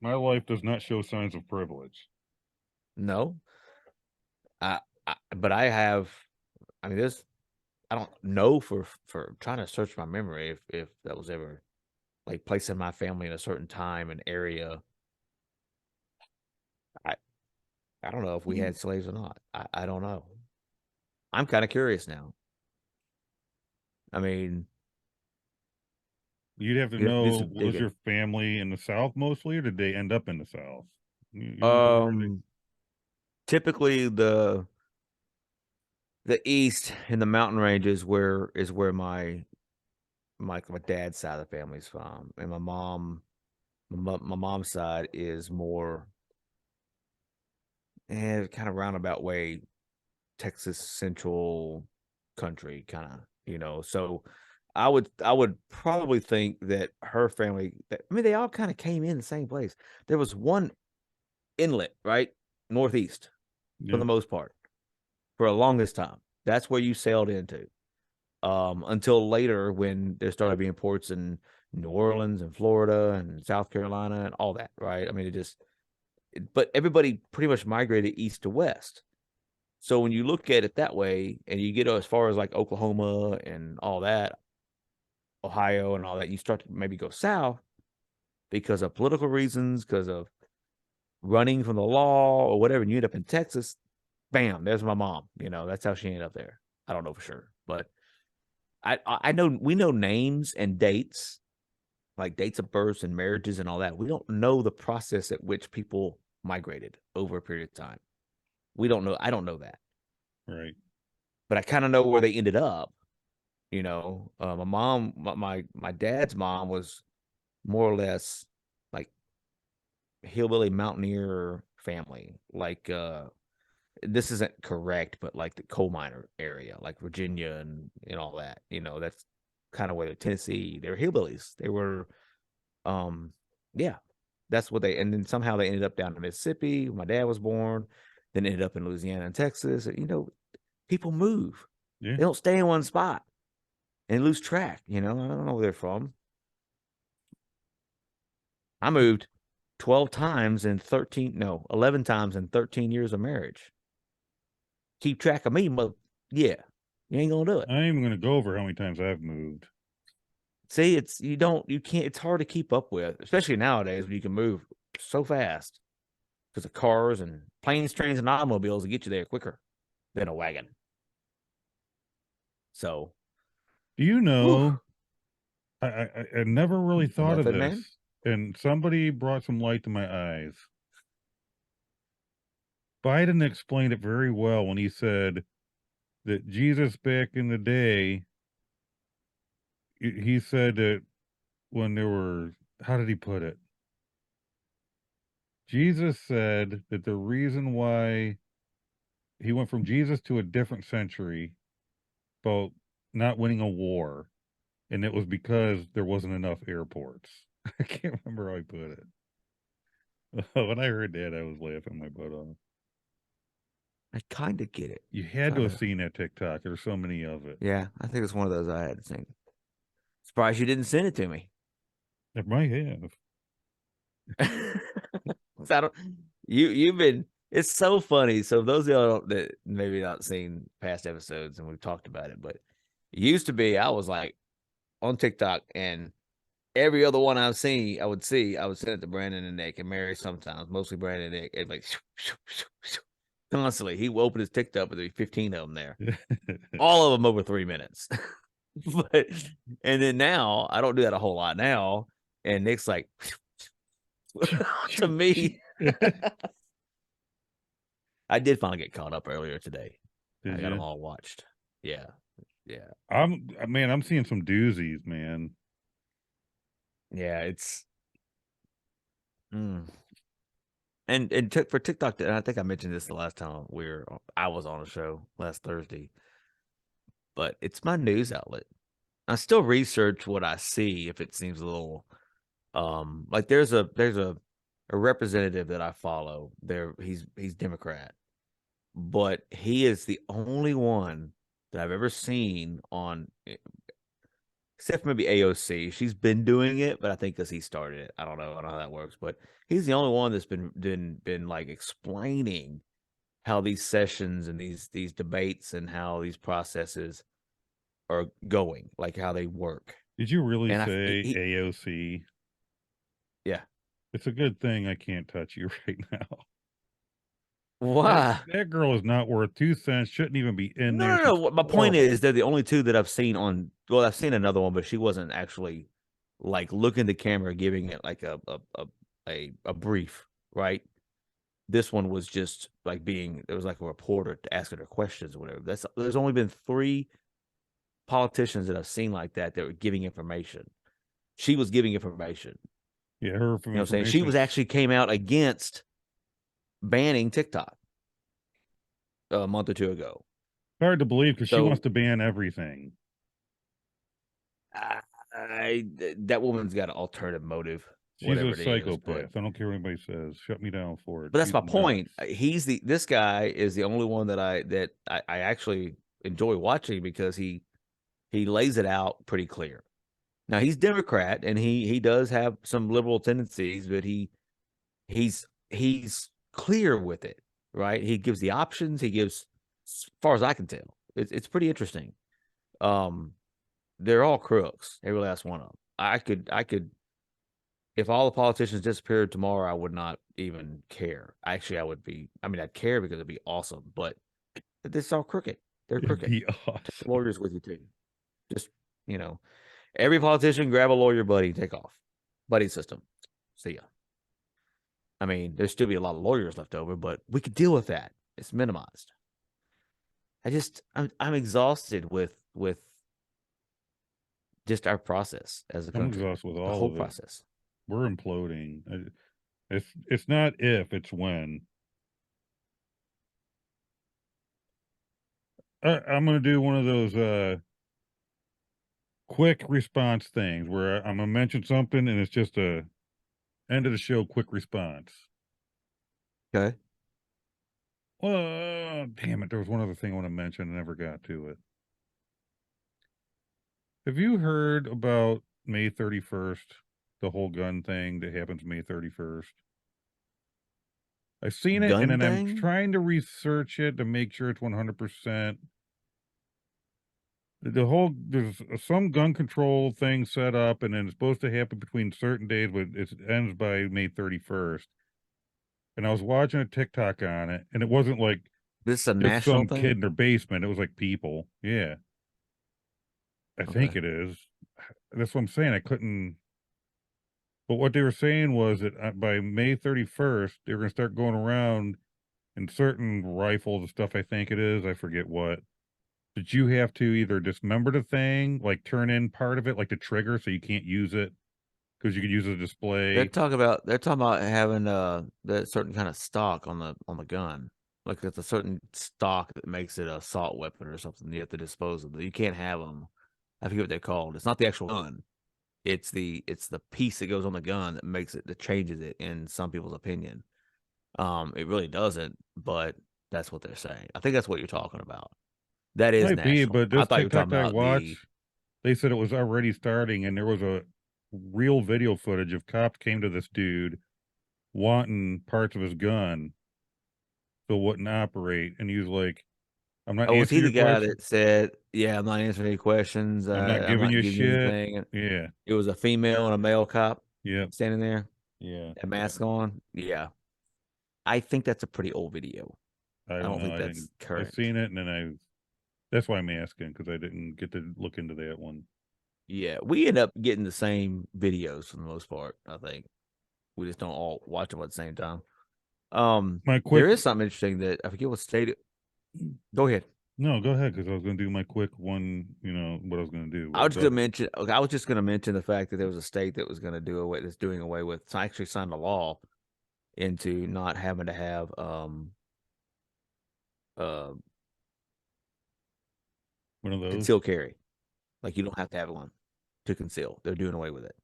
My life does not show signs of privilege. No, but I have, I mean, this, I don't know for trying to search my memory if that was ever like placing my family in a certain time and area. I, I don't know if we had slaves or not. I don't know. I'm kind of curious now. I mean, You'd have to you have to do know, some was digging. your family in the South mostly, or did they end up in the South? You don't know where they. Um, Typically the east in the mountain ranges where my dad's side of the family's from, and my mom's side is more kind of roundabout way Texas Central country kind of, you know. So I would probably think that her family I mean they all kind of came in the same place. There was one inlet, right? Northeast for Yeah. the most part for the longest time. That's where you sailed into. Until later when there started being ports in New Orleans and Florida and South Carolina and all that, right? I mean, but everybody pretty much migrated east to west. So when you look at it that way, and you get as far as like Oklahoma and all that, Ohio and all that, you start to maybe go south because of political reasons, because of running from the law or whatever, and you end up in Texas. Bam, there's my mom. You know, that's how she ended up there. I don't know for sure, but I know we know names and dates, like dates of births and marriages and all that. We don't know the process at which people migrated over a period of time. We don't know. I don't know that, Right. but I kind of know where they ended up. You know, my dad's mom was more or less like hillbilly mountaineer family. Like this isn't correct, but like the coal miner area, like Virginia and all that. You know, that's kind of where they're Tennessee. They were hillbillies. They were um yeah, that's what they and then somehow they ended up down in Mississippi. My dad was born, then ended up in Louisiana and Texas. You know, people move. Yeah. They don't stay in one spot and lose track. You know, I don't know where they're from. I moved 12 times in 13, no, 11 times in 13 years of marriage. Keep track of me, mother. Yeah, you ain't gonna do it. I ain't even going to go over how many times I've moved. See, you can't, it's hard to keep up with, especially nowadays when you can move so fast because of cars and planes, trains, and automobiles to get you there quicker than a wagon. So, Do you whew, know I never really The thought of Muffin this, Man? and somebody brought some light to my eyes. Biden explained it very well when he said that Jesus back in the day, he said that when there were, how did he put it? Jesus said that the reason why he went from Jesus to a different century about not winning a war, and it was because there wasn't enough airports. I can't remember how I put it. When I heard that, I was laughing my butt off. I kind of get it. You had Try to have to. seen that TikTok. There's so many of it. Yeah, I think it's one of those I had to sing. Surprised you didn't send it to me. It might have. 'Cause I don't. You've been. It's so funny. So those of y'all that maybe not seen past episodes and we've talked about it, but it used to be I was like on TikTok and every other one I would send it to Brandon and Nick and Mary sometimes, mostly Brandon and Nick. And like constantly, he would open his TikTok with 15 of them there, all of them over 3 minutes. But and then now I don't do that a whole lot now. And Nick's like to me, I did finally get caught up earlier today. Did I got them you? all watched. Yeah, yeah, I'm seeing some doozies, man. yeah. It's and for TikTok, and I think I mentioned this the last time I was on a show last Thursday, but it's my news outlet. I still research what I see if it seems a little like there's a representative that I follow. He's Democrat, but he is the only one that I've ever seen on except for maybe AOC. She's been doing it, but I think because he started it. I don't know how that works, but he's the only one that's been like explaining how these sessions and these debates and how these processes are going, like how they work. Did you really And say AOC? yeah. It's a good thing I can't touch you right now. That Why? that girl is not worth 2 cents. Shouldn't even be in No, there. no, no. She's My point horrible. is, they're the only two that I've seen on. Well, I've seen another one, but she wasn't actually like looking at the camera, giving it like a brief, right? This one was just like being there was like a reporter asking her questions or whatever. There's only been 3 politicians that I've seen like that were giving information. She was giving information. Yeah, her from You know what I'm saying? She information. was actually came out against banning TikTok a month or two ago. Hard to believe because she wants So to ban everything. that woman's got an alternative motive, She's a whatever it is. psychopath. I don't care what anybody says. Shut me down for it. But that's She's my nuts. point. This guy is the only one that I actually enjoy watching because he lays it out pretty clear. Now he's Democrat and he does have some liberal tendencies, but he's clear with it, right? He gives the options. He gives, as far as I can tell, it's pretty interesting. Um, they're all crooks, every last one of them. I could, if all the politicians disappeared tomorrow, I would not even care. Actually, I would be. I mean, I'd care because it'd be awesome, but it's all crooked. They're It'd crooked. be Take awesome. lawyers with you too. Just you know, every politician grab a lawyer buddy, take off, buddy system. See ya. I mean, there's still be a lot of lawyers left over, but we could deal with that. It's minimized. I'm exhausted with just our process as a I'm country, exhausted with the all whole of it. process. We're imploding. It's not if, it's when. I'm gonna do one of those quick response things where I'm gonna mention something and it's just a end of the show quick response. Okay. Well, damn it, there was one other thing I want to mention and never got to it. Have you heard about May 31st? The whole gun thing that happens May 31st? I've seen it and Gun then I'm thing? trying to research it to make sure it's 100%. There's some gun control thing set up and then it's supposed to happen between certain days, but it ends by May 31st. And I was watching a TikTok on it and it wasn't like This is a just national some kid thing? in their basement. It was like people. Yeah, I think Okay. it is. That's what I'm saying. I couldn't. But what they were saying was that by May 31st, they were going to start going around in certain rifles and stuff. I think it is. I forget what. But you have to either dismember the thing, like turn in part of it, like the trigger, so you can't use it because you could use a display. They're talking about having that certain kind of stock on the gun. Like it's a certain stock that makes it a assault weapon or something. You have to dispose of it. You can't have them. I forget what they're called. It's not the actual gun. It's the piece that goes on the gun that makes it that changes it in some people's opinion. It really doesn't, but that's what they're saying. I think that's what you're talking about. That is Might be, national. but I this thought you were TikTok talking that I about the watched, they said it was already starting, and there was a real video footage of cops came to this dude wanting parts of his gun so it wouldn't operate, and he was like, "I'm not oh, was he answering the your guy question. that said, "Yeah, I'm not answering any questions. I'm not I'm giving not you giving you shit." anything." And Yeah, it was a female and a male cop yeah, standing there, yeah. a mask on. Yeah, I think that's a pretty old video. I I don't don't know. think I didn't. that's I current. seen it, and then I. That's why I'm asking because I didn't get to look into that one. Yeah, we end up getting the same videos for the most part. I think we just don't all watch them at the same time. My quick. There is something interesting that I forget what state. Go ahead. No, go ahead because I was going to do my quick one. You know what I was going to do. I was just Go gonna ahead. mention. Okay, I was just gonna mention the fact that there was a state that was gonna do away. That's doing away with. So I actually signed a law into not having to have uh One of those. concealed carry. Like you don't have to have one to conceal. They're doing away with it,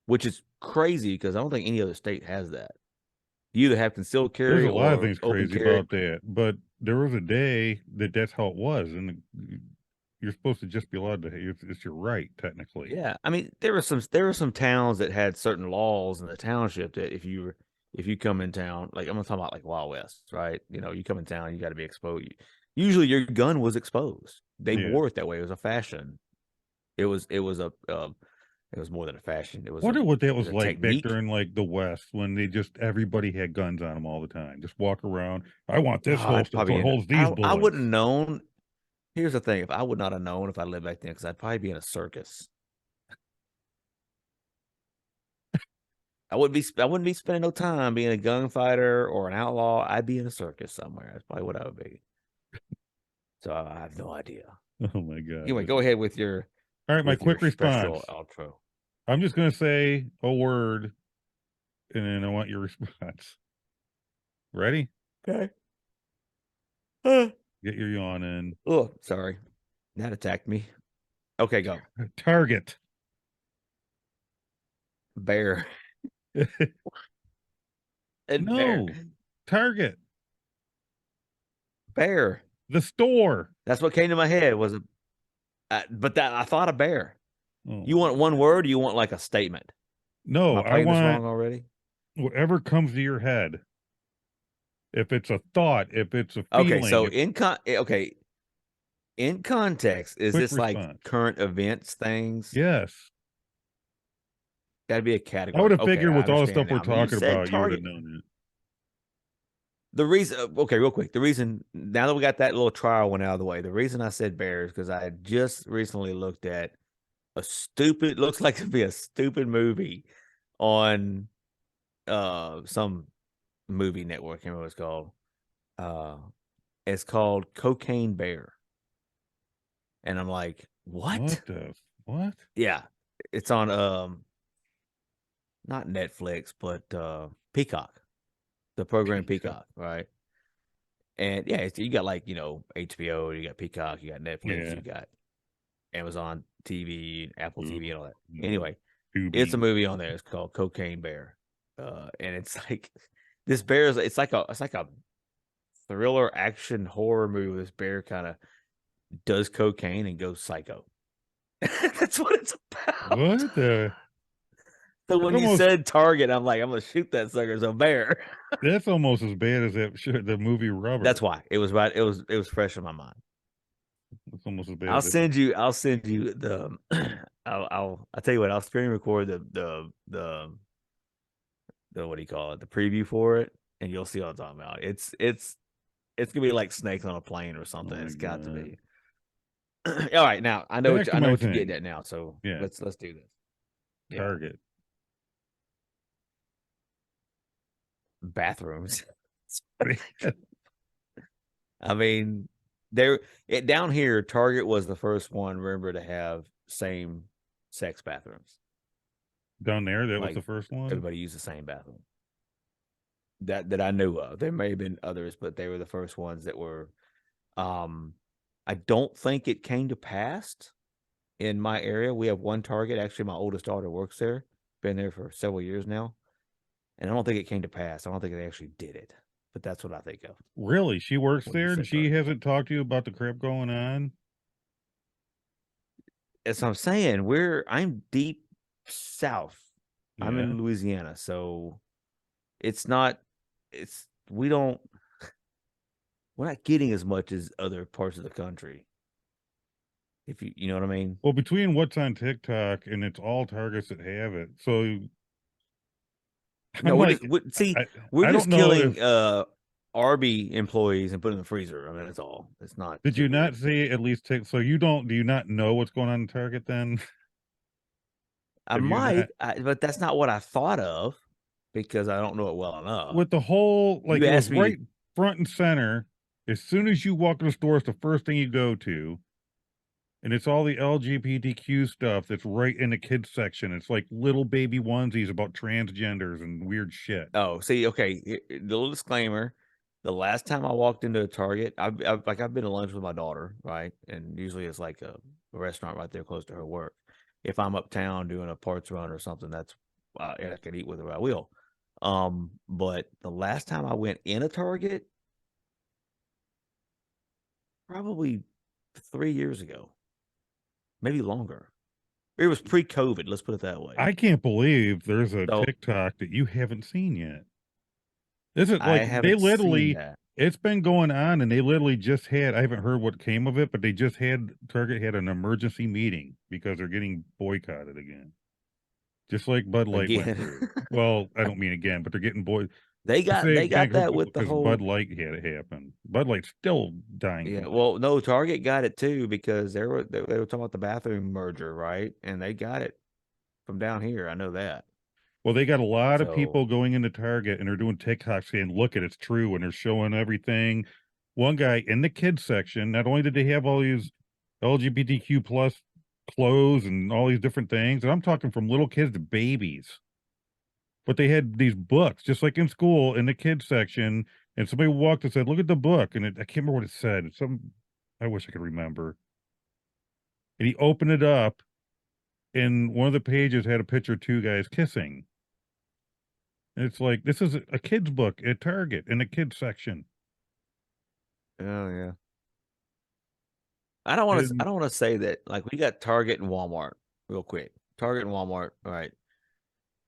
which is crazy because I don't think any other state has that. You either have concealed There's carry a lot of or things open crazy carry. about that, but there was a day that that's how it was, and you're supposed to just be allowed to. It's your right, technically. Yeah, I mean there were some towns that had certain laws in the township that if you come in town, like I'm talking about like Wild West, right? You know, you come in town, you got to be exposed. Usually your gun was exposed. They Yeah. wore it that way. It was a fashion. It was more than a fashion. It was Wonder what that it was was a like back technique. during like the West when they just everybody had guns on them all the time. Just walk around. I want Oh, this I'd holster so probably it end. holds these I wouldn't bullets. known. Here's the thing: if I would not have known if I lived back then, because I'd probably be in a circus. I wouldn't be spending no time being a gunfighter or an outlaw. I'd be in a circus somewhere. That's probably what I would be. So I have no idea. Oh my god! Anyway, go ahead All right, my with your quick response. special outro. I'm just gonna say a word, and then I want your response. Ready? Okay. Get your yawn in. Oh, sorry. That attacked me. Okay, go. Target. Bear and bear. No, Target. Bear. The store. That's what came to my head was but that I thought a bear. Oh You my want one god. word or you want like a statement? Am No, I I playing this want wrong already? whatever comes to your head. If it's a thought, if it's a Okay, feeling, so if in context, is quick this like response. current events things? Yes. That'd be a I would category. have Okay, figured I with all the understand stuff we're now. I mean, you talking said about, you would have target. known it. The reason, okay, real quick. The reason now that we got that little trial one out of the way, the reason I said bears because I had just recently looked at a stupid, looks like to be a stupid movie on some movie network. I can't remember what it's called. Uh, it's called Cocaine Bear, and I'm like, what? What the what? Yeah, it's on not Netflix, but Peacock, the program Peacock. Peacock, right? And yeah, you got like HBO, you got Peacock, you got Netflix, Yeah. you got Amazon TV, Apple Ooh, TV, and all that. no. Anyway, it's a Tubi. movie on there. It's called Cocaine Bear, and it's like this bear is it's like a thriller action horror movie. This bear kind of does cocaine and goes psycho. That's what it's about. What the So that's when you almost said target, I'm like, I'm gonna shoot that sucker. It's a bear. that's almost as bad as that shit, the movie That's Rubber. why it was right. It was fresh in my mind. It's almost as bad I'll as that. send you. I'll send you the. I'll tell you what. I'll screen record the what do you call it? The preview for it, and you'll see what I'm talking about. It's gonna be like snakes on a plane or Oh something. my It's got to god. be. All right, now I know Back to I know my what you're getting thing. at now. So Yeah, let's do this. Yeah, Target. bathrooms. I mean, there it down here. Target was the first one. Remember to have same sex bathrooms. Down there, that was Like the first one. everybody used the same bathroom that I knew of. There may have been others, but they were the first ones that were. Um, I don't think it came to pass in my area. We have one Target. Actually, my oldest daughter works there. Been there for several years now, and I don't think it came to pass. I don't think they actually did it, but that's what I think of Really? She works when you there and said she Target. hasn't talked to you about the crap going on? As I'm saying, I'm deep south. I'm Yeah. in Louisiana, so it's not. It's we don't. We're not getting as much as other parts of the country. If you know what I mean. Well, between what's on TikTok and it's all Targets that have it. So No, I'm like, see, I, we're I don't just know if, killing Arby employees and putting in the freezer. I mean, that's all. It's not did too you not weird. see at least so do you not know what's going on in Target then? I Have you not? might, but that's not what I thought of because I don't know it well enough. With the whole, like You it was asked me, right front and center. As soon as you walk in the store, it's the first thing you go to. And it's all the LGBTQ stuff that's right in the kids section. It's like little baby onesies about transgenders and weird shit. oh, see, okay, the little disclaimer. The last time I walked into a Target, I've been to lunch with my daughter, right? And usually it's like a restaurant right there close to her work. If I'm uptown doing a parts run or something, that's and I could eat with her, I will. But the last time I went in a Target, probably 3 years ago, maybe longer. It was pre-COVID. Let's put it that way. I can't believe there's a So TikTok that you haven't seen yet. This is I like they haven't seen literally, that. it's been going on and they literally just had, I haven't heard what came of it, but they just had, Target had an emergency meeting because they're getting boycotted again. Just like Bud Light went Again. through. Well, I don't mean again, but they're getting they I got say they again got that with the because Bud whole Light had it happen. Bud Light's still dying yeah. from that. Well, no, Target got it too because they were talking about the bathroom merger, right? And they got it from down here. I know that. Well, they got a lot of So people going into Target and they're doing TikTok saying, look at it's true, and they're showing everything. One guy in the kids section, not only did they have all these LGBTQ plus clothes and all these different things, and I'm talking from little kids to babies, but they had these books just like in school in the kids section, and somebody walked and said, look at the book, and I can't remember what it said. It's some, I wish I could remember. And he opened it up, and one of the pages had a picture of two guys kissing. And it's like, this is a kid's book at Target in the kids section. oh yeah. I And don't want to say that like we got Target and Walmart real quick. Target and Walmart, all right.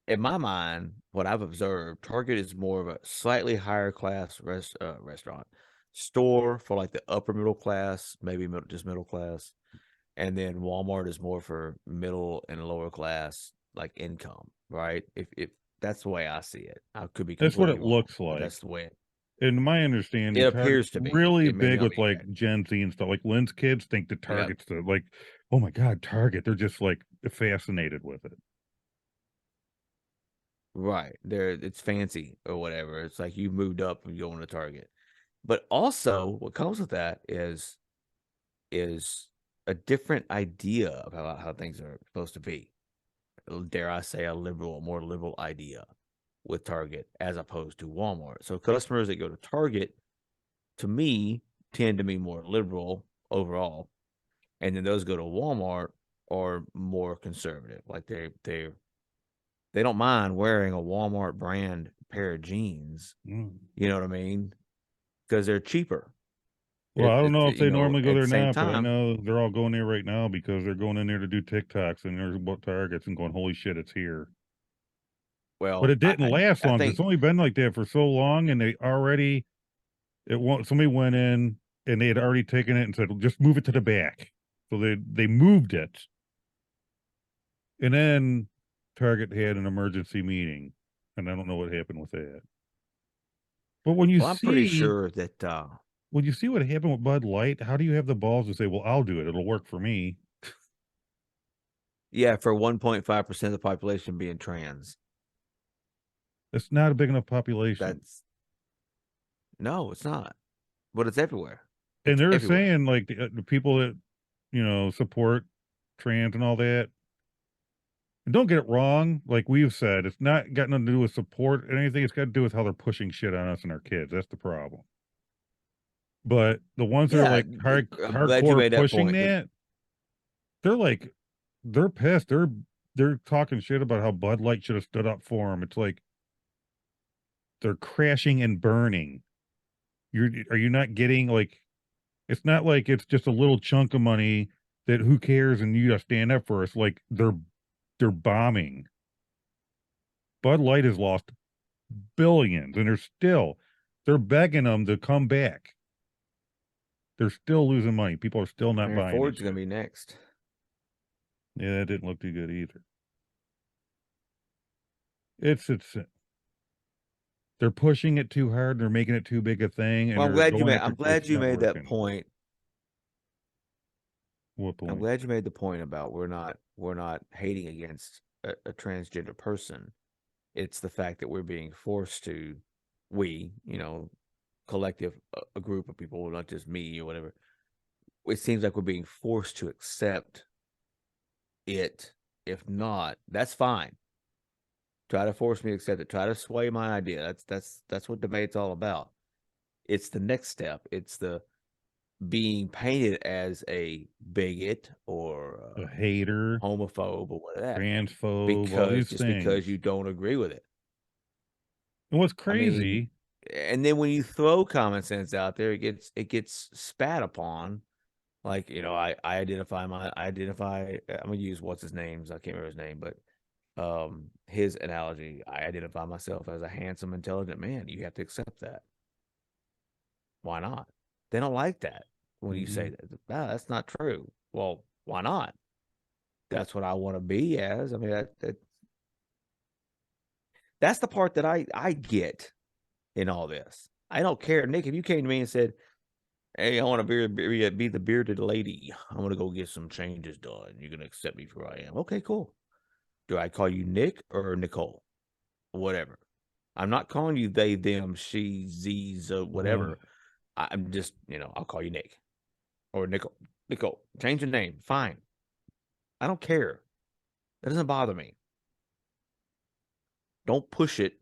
In my mind, what I've observed, Target is more of a slightly higher class restaurant store for like the upper middle class, maybe just middle class, and then Walmart is more for middle and lower class, like income, right? If that's the way I see it, I could be that's what completely it wrong, looks but that's like. the way In my it understanding, Target's appears to be. really It maybe big I'll with be like correct. Gen Z and stuff. Like Lynn's kids think the Yeah, Target's the like, oh my God, Target. They're just like fascinated with it. right. There, it's fancy or whatever. It's like you moved up and going to Target. But also, what comes with that is a different idea of how things are supposed to be. Dare I say a more liberal idea with Target as opposed to Walmart. So customers that go to Target, to me, tend to be more liberal overall, and then those go to Walmart are more conservative. Like they don't mind wearing a Walmart brand pair of jeans. Mm. You know what I mean? Because they're cheaper. Well, I don't know if You they know, normally go at the there same now, but I time, know they're all going there right now because they're going in there to do TikToks and there's about Targets and going, holy shit, it's here. But well, it didn't last I long 'cause it's think only been like that for so long, and they already it won't. Somebody went in and they had already taken it and said, just move it to the back. So they moved it, and then Target had an emergency meeting, and I don't know what happened with that. But when you well, I'm pretty see, sure that when you see what happened with Bud Light, how do you have the balls to say, "Well, I'll do it. It'll work for me"? Yeah, for 1.5% of the population being trans. It's not a big enough population. That's no, it's not. But it's everywhere. And It's they're everywhere. saying like the people that support trans and all that. And don't get it wrong, like we've said, it's not got nothing to do with support or anything. It's got to do with how they're pushing shit on us and our kids. That's the problem. But the ones that are Yeah, like I'm glad you hardcore made that pushing point. that, they're like they're pissed. They're talking shit about how Bud Light should have stood up for them. It's like they're crashing and burning. Are you not getting like it's not like it's just a little chunk of money that who cares and you gotta stand up for us. Like they're bombing. Bud Light has lost billions and they're begging them to come back. They're still losing money. People are still not Henry buying this Ford's gonna shit. be next. Yeah, that didn't look too good either. It's they're pushing it too hard. They're making it too big a thing, and Well, they're going after I'm kids. glad It's you not made that working. point. What I'm point? glad you made the point about we're not hating against a transgender person. It's the fact that we're being forced to, collective, a group of people, not just me or whatever. It seems like we're being forced to accept it. If not, that's fine. Try to force me to accept it. Try to sway my idea. That's what debate's all about. It's the next step. It's the being painted as a bigot or A hater, homophobe or whatever transphobe, all because these just because things. you don't agree with it. And what's I mean, crazy? and then when you throw common sense out there, it gets spat upon. Like, I identify, I'm gonna use what's his name's, I can't remember his name, but his analogy, I identify myself as a handsome, intelligent man. You have to accept that. Why not? They don't like that when you say Mhm. that. Ah, that's not true. Well, why not? That's what I want to be as. I mean, that's the part that I get in all this. I don't care, Nick. If you came to me and said, "Hey, I want to be the bearded lady. I want to go get some changes done. You're gonna accept me for who I am." Okay, cool. Do I call you Nick or Nicole? Whatever. I'm not calling you they, them, she, z's, Ugh. whatever. I'm just, I'll call you Nick or Nicole. Nicole, change the name. Fine. I don't care. That doesn't bother me. Don't push it.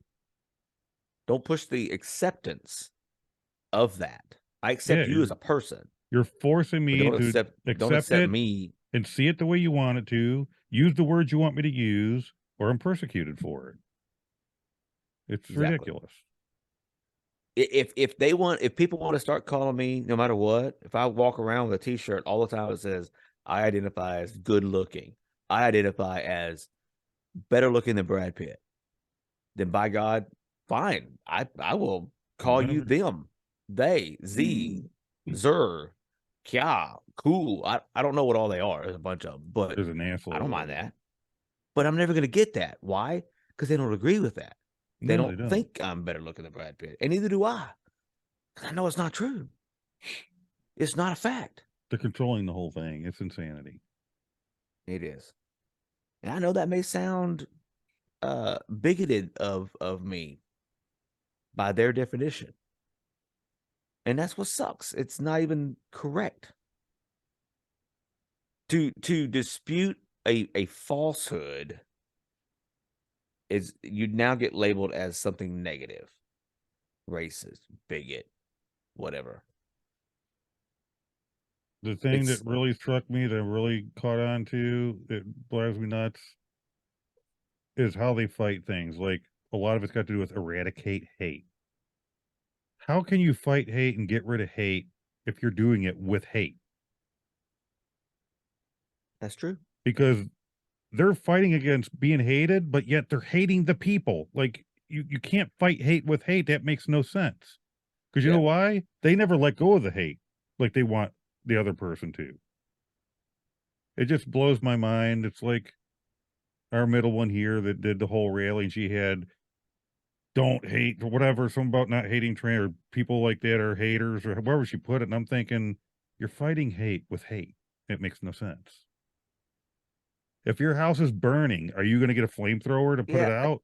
Don't push the acceptance of that. I Yeah, accept you as a person, you're forcing but me to don't accept accept it me. and see it the way you want it to, use the words you want me to use, or I'm persecuted for it. It's Exactly. ridiculous. If people want to start calling me no matter what, if I walk around with a t-shirt all the time that says I identify as good looking, I identify as better looking than Brad Pitt, then by God, fine. I will call you Whatever. them, they, zer, kya, cool. I don't know what all they are. There's a bunch of them, but There's an I don't assload of mind them. that. But I'm never gonna get that. Why? Because they don't agree with that. They No, they don't don't. think I'm better looking than Brad Pitt, and neither do I. Because I know it's not true. It's not a fact. They're controlling the whole thing. It's insanity. It is. And I know that may sound bigoted of me by their definition. And that's what sucks. It's not even correct. To dispute a falsehood is you now get labeled as something negative, racist, bigot, whatever. The thing that It's really struck me, that really caught on to, that drives me nuts, is how they fight things. Like a lot of it's got to do with eradicate hate. How can you fight hate and get rid of hate if you're doing it with hate? That's true. Because they're fighting against being hated, but yet they're hating the people. Like you can't fight hate with hate. That makes no sense. Because you know Yeah. why? They never let go of the hate like they want the other person to. It just blows my mind. It's like our middle one here that did the whole rally, and she had don't hate or whatever, something about not hating trans or people like that are haters or wherever she put it. And I'm thinking, you're fighting hate with hate. It makes no sense. If your house is burning, are you going to get a flamethrower to put it Yeah, out?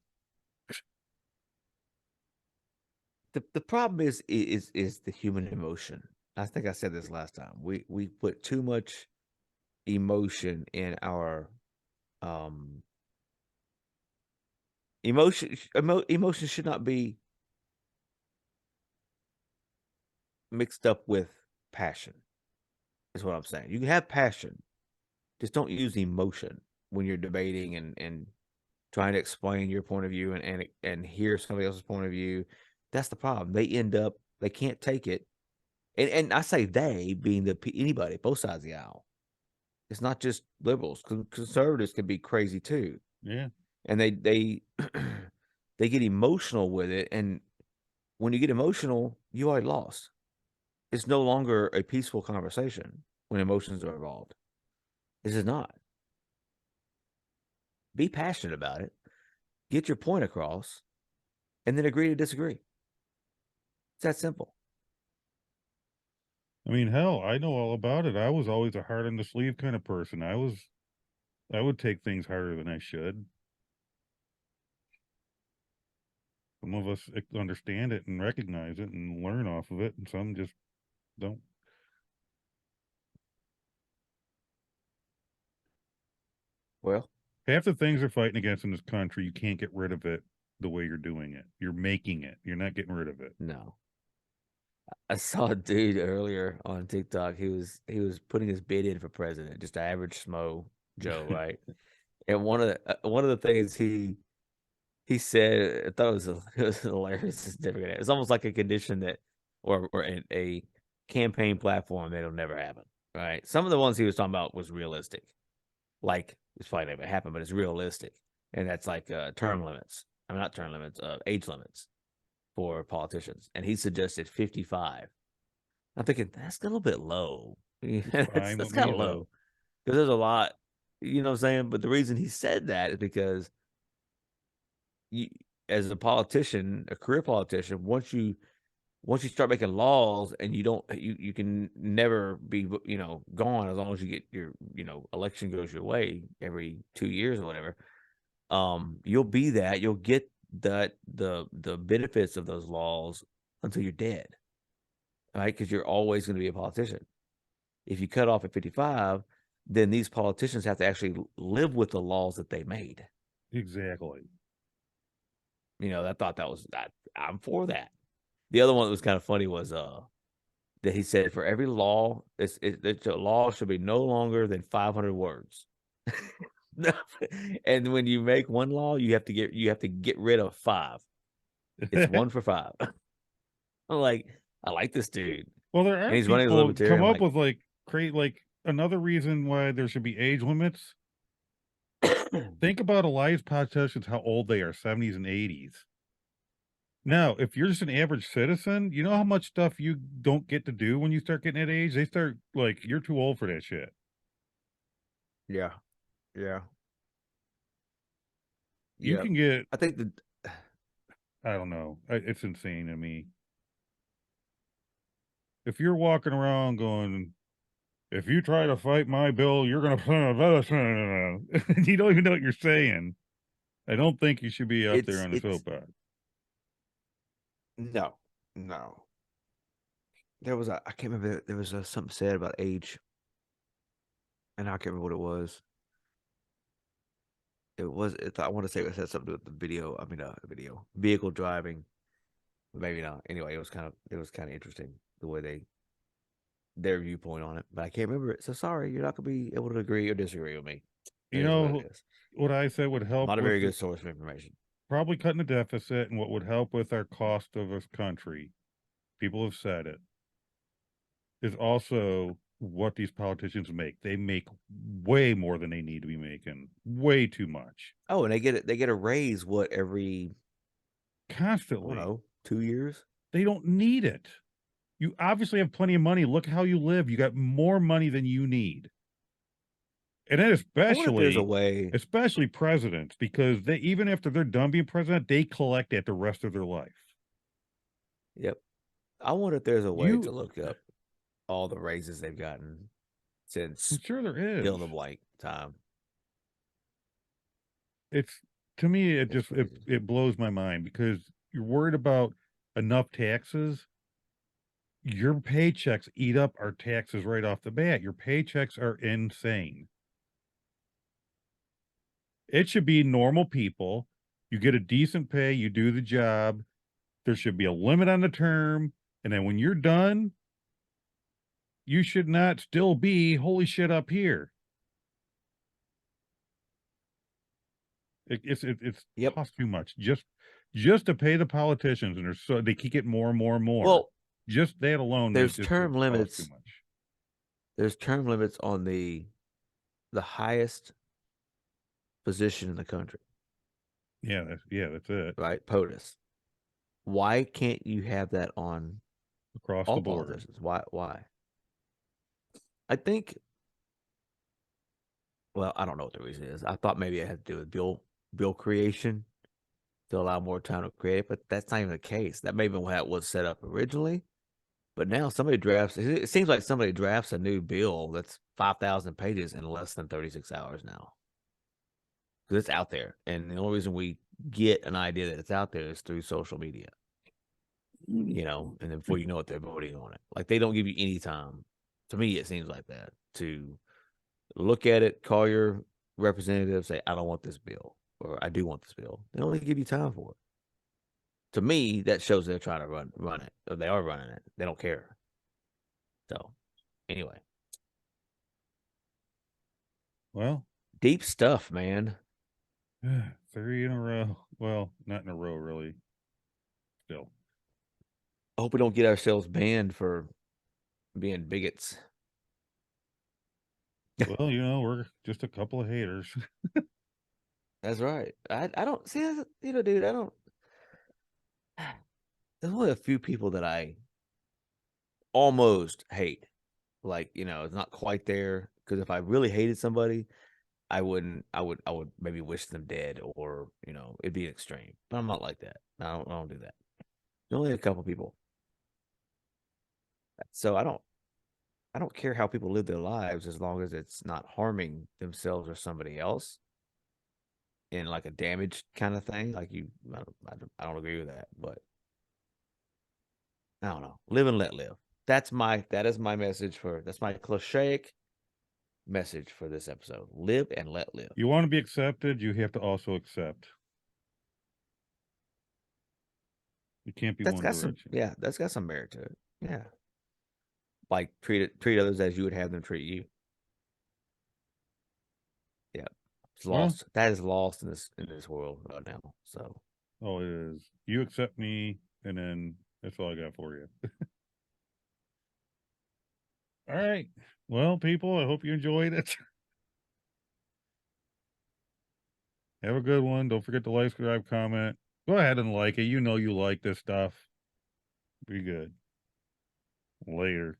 the problem is the human emotion. I think I said this last time. We put too much emotion in our um emotion should not be mixed up with passion. Is what I'm saying. You can have passion, just don't use emotion when you're debating and trying to explain your point of view and hear somebody else's point of view. That's the problem. They can't take it. And I say they being anybody, both sides of the aisle. It's not just liberals. Conservatives can be crazy too, Yeah, and they they get emotional with it. And when you get emotional, you already lost. It's no longer a peaceful conversation when emotions are involved. This is not. Be passionate about it, get your point across, and then agree to disagree. It's that simple. I mean, hell, I know all about it. I was always a hard on the sleeve kind of person. I would take things harder than I should. Some of us understand it and recognize it and learn off of it, and some just don't. Well, Half the things they're fighting against in this country, you can't get rid of it the way you're doing it. You're making it. You're not getting rid of it. no. I saw a dude earlier on TikTok. He was putting his bid in for president, just average Smo Joe, right? And one of the things he said, I thought it was hilarious. It's almost like a condition that, or a campaign platform that'll never happen, right? Some of the ones he was talking about was realistic, like it's probably never happen, but it's realistic, and that's like term limits. I mean, not term limits, age limits for politicians, and he suggested 55. I'm thinking that's a little bit low. It's fine That's with kind me of though. low because there's a lot, you know what I'm saying? But the reason he said that is because you, as a politician, a career politician, once you start making laws and you don't you can never be gone as long as you get your election goes your way every 2 years or whatever. You'll be that you'll get the benefits of those laws until you're dead, right? Because you're always going to be a politician. If you cut off at 55, then these politicians have to actually live with the laws that they made. Exactly. I thought I'm for that. The other one that was kind of funny was that he said for every law, the law should be no longer than 500 words. And when you make one law, you have to get rid of five. It's one for five. I'm like, I like this dude, Well, there and are he's running as a people libertarian. come I'm up like, with like create like another reason why there should be age limits. Think about Elias politicians, how old they are, 70s and 80s. Now, if you're just an average citizen, you know how much stuff you don't get to do when you start getting that age? They start like, you're too old for that shit. yeah, yeah, You yeah. can get, I think that I don't know, it's insane to me. If you're walking around going, if you try to fight my bill, you're going to, you don't even know what you're saying. I don't think you should be up there on the it's soapbox. no, no. There was I can't remember. There was something said about age, and I can't remember what it was. I want to say it had something to do with the video. I mean, video vehicle driving. Maybe not. Anyway, it was kind of interesting the way their viewpoint on it, but I can't remember it. So sorry, you're not gonna be able to agree or disagree with me. You It is what know it is. what I said would I'm help not a with very good source of information. probably cutting the deficit, and what would help with our cost of this country, people have said it, is also what these politicians make. They make way more than they need to be making, way too much. Oh, and they get a raise what every I don't Constantly. know 2 years. They don't need it. You obviously have plenty of money. Look how you live. You got more money than you need. And then I wonder if there's a way. especially presidents, because they, even after they're done being president, they collect it the rest of their life. Yep. I wonder if there's a way to You, look up all the raises they've gotten I'm since sure there fill is. in the blank time. It's, to me, it It's just crazy. it blows my mind because you're worried about enough taxes. Your paychecks eat up our taxes right off the bat. Your paychecks are insane. It should be normal people. You get a decent pay, you do the job. There should be a limit on the term. And then when you're done, you should not still be holy shit up here. It's Yep. cost too much just to pay the politicians, and so they keep getting more and more and more. Well, Just that alone, there's it term costs too limits. much. There's term limits on the highest position in the country, Yeah, that's it right? POTUS. Why can't you have that on across the all board. politicians? Why? I think. Well, I don't know what the reason is. I thought maybe it had to do with bill creation to allow more time to create, but that's not even the case. That may have been how it was set up originally. But now somebody drafts. It seems like somebody drafts a new bill that's 5,000 pages in less than 36 hours now, because it's out there. And the only reason we get an idea that it's out there is through social media. And then before you know it, they're voting on it. Like, they don't give you any time. To me, it seems like that, to look at it, call your representative, say, I don't want this bill, or I do want this bill. They don't give you time for it. To me, that shows they're trying to run it, or they are running it. They don't care. So, anyway, Well, deep stuff, man. 3 in a row. Well, not in a row, really. Still. I hope we don't get ourselves banned for being bigots. Well, we're just a couple of haters. That's right. I don't see, dude. I don't. There's only a few people that I almost hate. Like, it's not quite there, because if I really hated somebody, I wouldn't. I would maybe wish them dead, or it'd be extreme. But I'm not like that. I don't do that. There's only a couple people. So I don't care how people live their lives, as long as it's not harming themselves or somebody else in like a damaged kind of thing. Like, I don't agree with that, but I don't know. Live and let live. That is my message that's my cliche message for this episode. Live and let live. You want to be accepted, you have to also accept. You can't be That's one got some, direction. yeah, that's got some merit to it. Yeah. Like, treat others as you would have them treat you. Yeah. It's lost. That is lost in this world right now. So, oh, it is. You accept me, and then that's all I got for you. All right. Well, people, I hope you enjoyed it. Have a good one. Don't forget to like, subscribe, comment. Go ahead and like it. You know you like this stuff. Be good. Later.